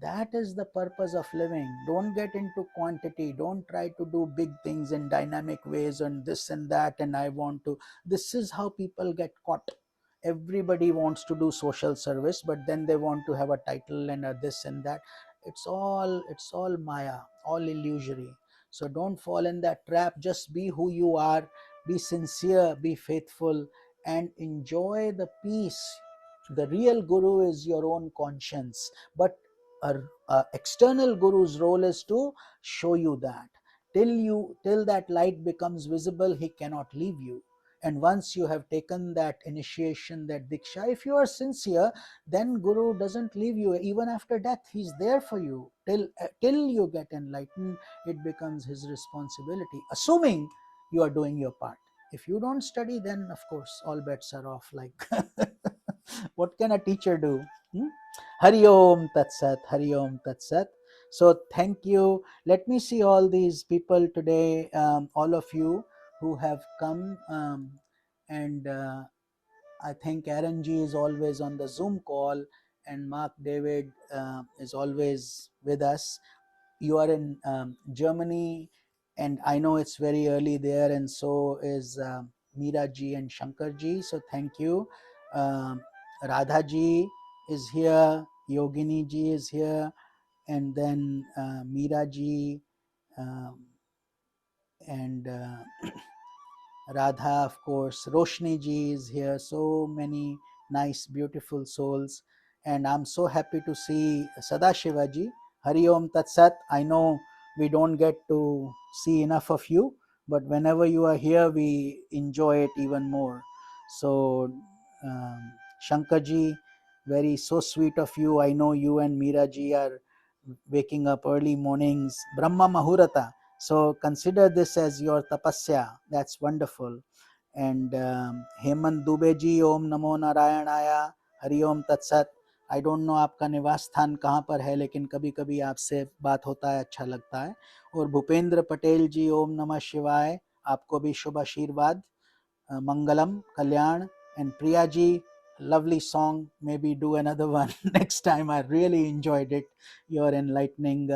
that is the purpose of living. Don't get into quantity. Don't try to do big things in dynamic ways and this and that, and I want to. This is how people get caught. Everybody wants to do social service, but then they want to have a title and a this and that. It's all maya, all illusory. So don't fall in that trap. Just be who you are, be sincere, be faithful, and enjoy the peace. The real guru is your own conscience, but a external guru's role is to show you that. Till that light becomes visible, he cannot leave you. And once you have taken that initiation, that diksha, if you are sincere, then guru doesn't leave you. Even after death, he's there for you till you get enlightened. It becomes his responsibility, assuming you are doing your part. If you don't study, then of course all bets are off. Like what can a teacher do? Hari Om Tat Sat, Hari Om Tat Sat. So thank you. Let me see all these people today, all of you who have come, and I think Aaron G is always on the Zoom call, and Mark David is always with us. You are in Germany, and I know it's very early there, and so is Meera ji and Shankar ji. So thank you. Radha ji is here, Yogini ji is here, and then Meera ji, um, and Radha, of course. Roshni ji is here. So many nice, beautiful souls. And I'm so happy to see Sadashiva ji. Hari Om Tat Sat. I know we don't get to see enough of you, but whenever you are here, we enjoy it even more. So, Shankar ji, very so sweet of you. I know you and Meera ji are waking up early mornings. Brahma Mahurata. So consider this as your tapasya. That's wonderful. And Hemant Dubey ji, Om Namo Narayanaya, Hari Om Tat Sat. I don't know आपका निवास स्थान कहाँ पर है, लेकिन कभी कभी आपसे बात होता है, अच्छा लगता है. और भूपेंद्र पटेल जी, ओम नमः शिवाय, आपको भी शुभ आशीर्वाद. Mangalam, Kalyan, and Priya ji, lovely song. Maybe do another one next time. I really enjoyed it. Your enlightening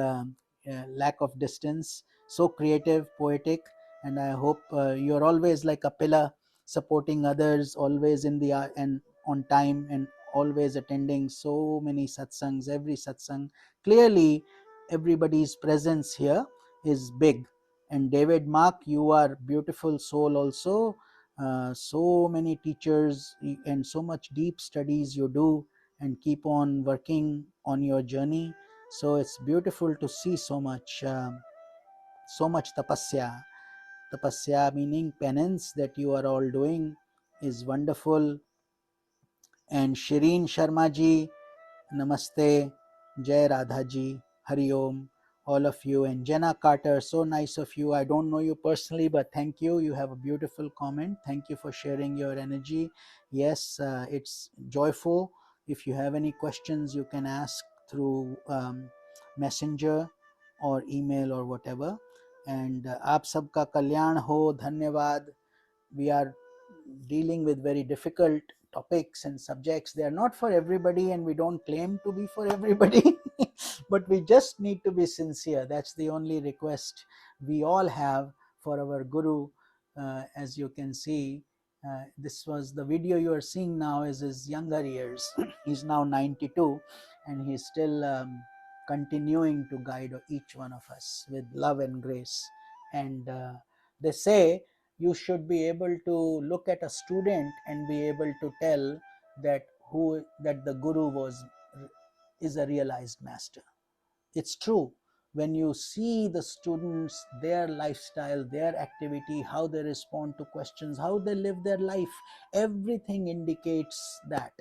lack of distance, so creative, poetic, and I hope you're always like a pillar, supporting others, always in the and on time, and always attending so many satsangs. Every satsang, clearly, everybody's presence here is big. And David Mark, you are beautiful soul also. So many teachers and so much deep studies you do, and keep on working on your journey. So it's beautiful to see so much tapasya. Tapasya meaning penance that you are all doing is wonderful. And Shireen Sharma ji, Namaste, Jai Radha ji, Hari Om, all of you. And Jenna Carter, so nice of you. I don't know you personally, but thank you. You have a beautiful comment. Thank you for sharing your energy. Yes, it's joyful. If you have any questions, you can ask through messenger or email or whatever. And aap sabka kalyan ho, dhanyavad. We are dealing with very difficult topics and subjects. They are not for everybody, and we don't claim to be for everybody, but we just need to be sincere. That's the only request we all have for our Guru. As you can see, this was the video you are seeing now is his younger years. He's now 92, and he's still continuing to guide each one of us with love and grace. And they say you should be able to look at a student and be able to tell that the Guru is a realized master. It's true. When you see the students, their lifestyle, their activity, how they respond to questions, how they live their life, everything indicates that.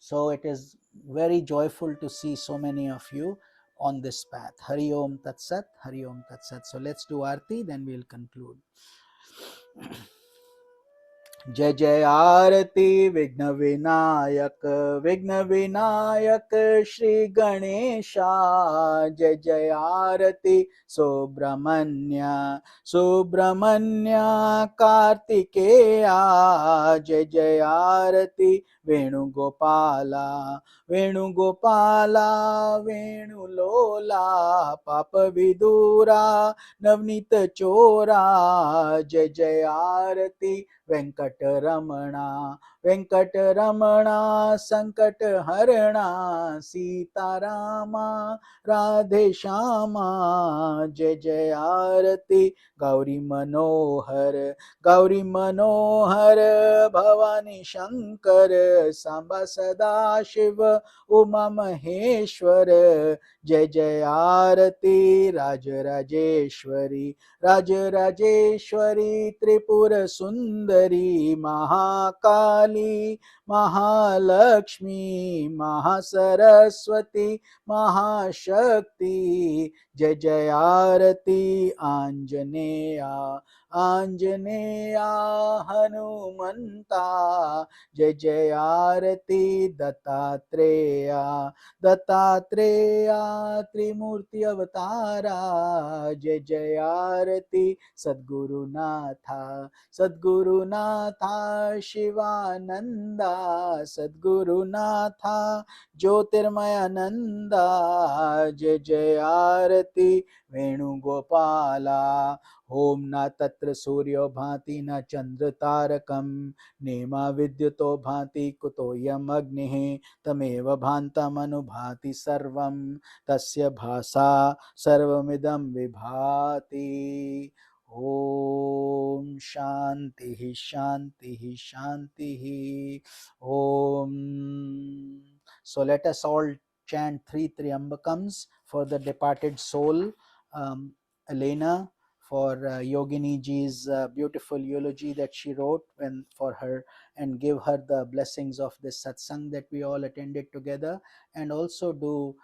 So it is very joyful to see so many of you on this path. Hari Om Tat Sat, Hari Om Tat Sat. So let's do Aarti, then we'll conclude. जय जय आरती विघ्न विनायक श्री गणेशा। जय जय आरती सुब्रमण्य कार्तिकेया। जय जय आरती वेणुगोपाला वेणुलोला पाप विदूरा नवनीत चोरा। जय जय आरती वेंकटरमणा संकट हरणा सीतारामा राधे श्यामा। जय जय आरती गौरी मनोहर भवानी शंकर सांबा सदा शिव उमा महेश्वर। जय जय आरती राजराजेश्वरी त्रिपुर सुंदरी महाकाली महालक्ष्मी महासरस्वती महाशक्ति। जय जय आरती आंजनेया हनुमंता। जय जय आरती दत्तात्रेया त्रिमूर्ति अवतारा। जय जय आरती सद्गुरुनाथा शिवानंदा। सद्गुरुनाथा ज्योतिर्मयानंदा। जय जय आरती वेणुगोपाला। ओम न तत्र सूर्यो भाति न चंद्र तारकं नेमा विद्युतो भाति कुतोऽयम् अग्निः तमेव भान्तमनुभाति सर्वं तस्य भासा सर्वमिदं विभाति। Om Shanti Om. So let us all chant 3 Triambakams for the departed soul. Elena, for Yogini ji's beautiful eulogy that she wrote for her, and give her the blessings of this satsang that we all attended together, and also do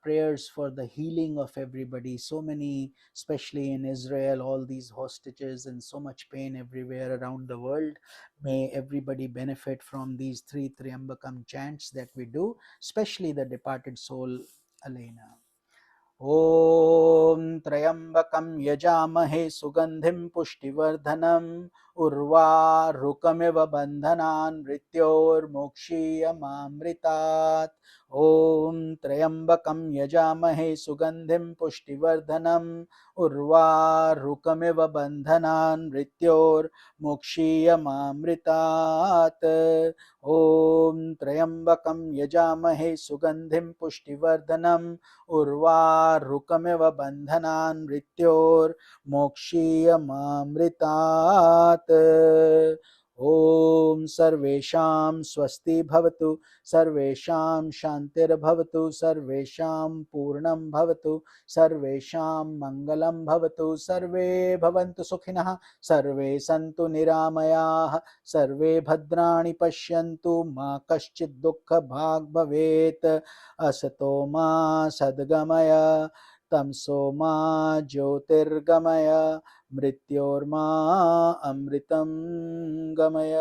prayers for the healing of everybody. So many, especially in Israel, all these hostages and so much pain everywhere around the world. May everybody benefit from these 3 Triambakam chants that we do, especially the departed soul Elena. ॐ त्र्यम्बकं यजामहे सुगन्धिं पुष्टिवर्धनम् उर्वारुकमिव बन्धनान् मृत्योर्मुक्षीयमामृतात्। ॐ त्र्यम्बकं यजामहे सुगन्धिं पुष्टिवर्धनम् उर्वारुकमिव बन्धनान् मृत्योर्मुक्षीयमामृतात्। ॐ त्र्यम्बकं यजामहे सुगन्धिं पुष्टिवर्धनम् उर्वारुकमिव बन्धनान् मृत्योर्मुक्षीयमामृतात्। ॐ सर्वेषां स्वस्ति भवतु, सर्वेषां शान्तिर्भवतु, सर्वेषां पूर्णं भवतु, सर्वेषां मङ्गलं भवतु, सर्वे भवन्तु सुखिनः, सर्वे सन्तु निरामयाः, सर्वे भद्राणि पश्यन्तु, मा कश्चित् दुःखभाग् भवेत्। असतो मा सद्गमय, तमसो मा ज्योतिर्गमय, मृत्योर्मा अमृतं गमय।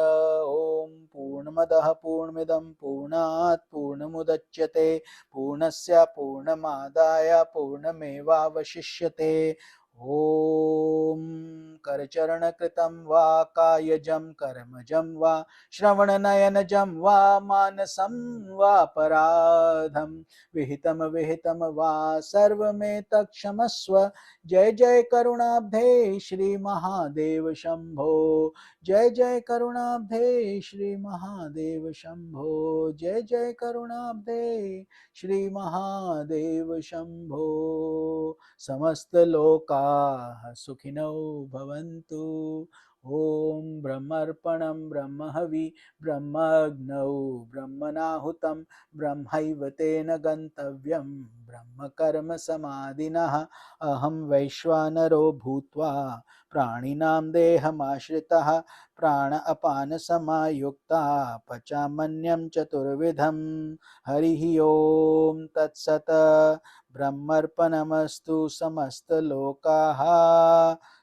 ॐ पूर्णमदः पूर्णमिदं पूर्णात् पूर्णमुदच्यते, पूर्णस्य पूर्णमादाय पूर्णमेवावशिष्यते। ॐ करचरणकृतं वा कायजं कर्मजं वा श्रवणनयनजं वा मानसं वापराधं विहितं विहितं वा सर्वमेतत्क्षमस्व। जय जय करुणाब्धे श्री महादेव शंभो, जय जय करुणाब्धे श्री महादेव शंभो, जय जय करुणाब्धे श्री महादेव शंभो। समस्त लोकाः सुखिनो भवन्तु। ॐ ब्रह्मर्पणं ब्रह्महवि ब्रह्मग्नौ ब्रह्मणाहुतं ब्रह्मैव तेन गन्तव्यं ब्रह्मकर्म समाधिनः। अहं वैश्वानरो भूत्वा प्राणिनां देहमाश्रितः, प्राण अपान समायुक्ता पचामन्यं चतुर्विधं। हरिः ओम तत्सत्। ब्रह्मर्पणमस्तु। समस्तलोकाः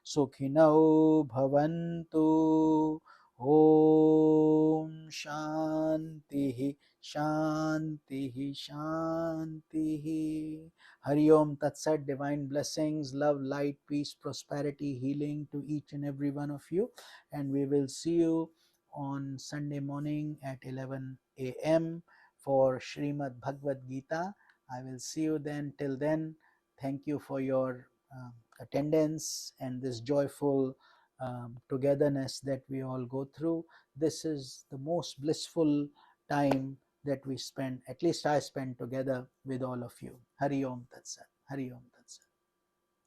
सुखिनो भवन्तु। ओम शांति शांति शांति। Hari Om Tat Sat. Divine blessings, love, light, peace, prosperity, healing to each and every one of you. And we will see you on Sunday morning at 11 a.m. for Srimad Bhagavad Gita. I will see you then. Till then, thank you for your attendance and this joyful togetherness that we all go through. This is the most blissful time that we spend, at least I spend together with all of you. Hari Om Tat Sat. Hari Om Tat Sat.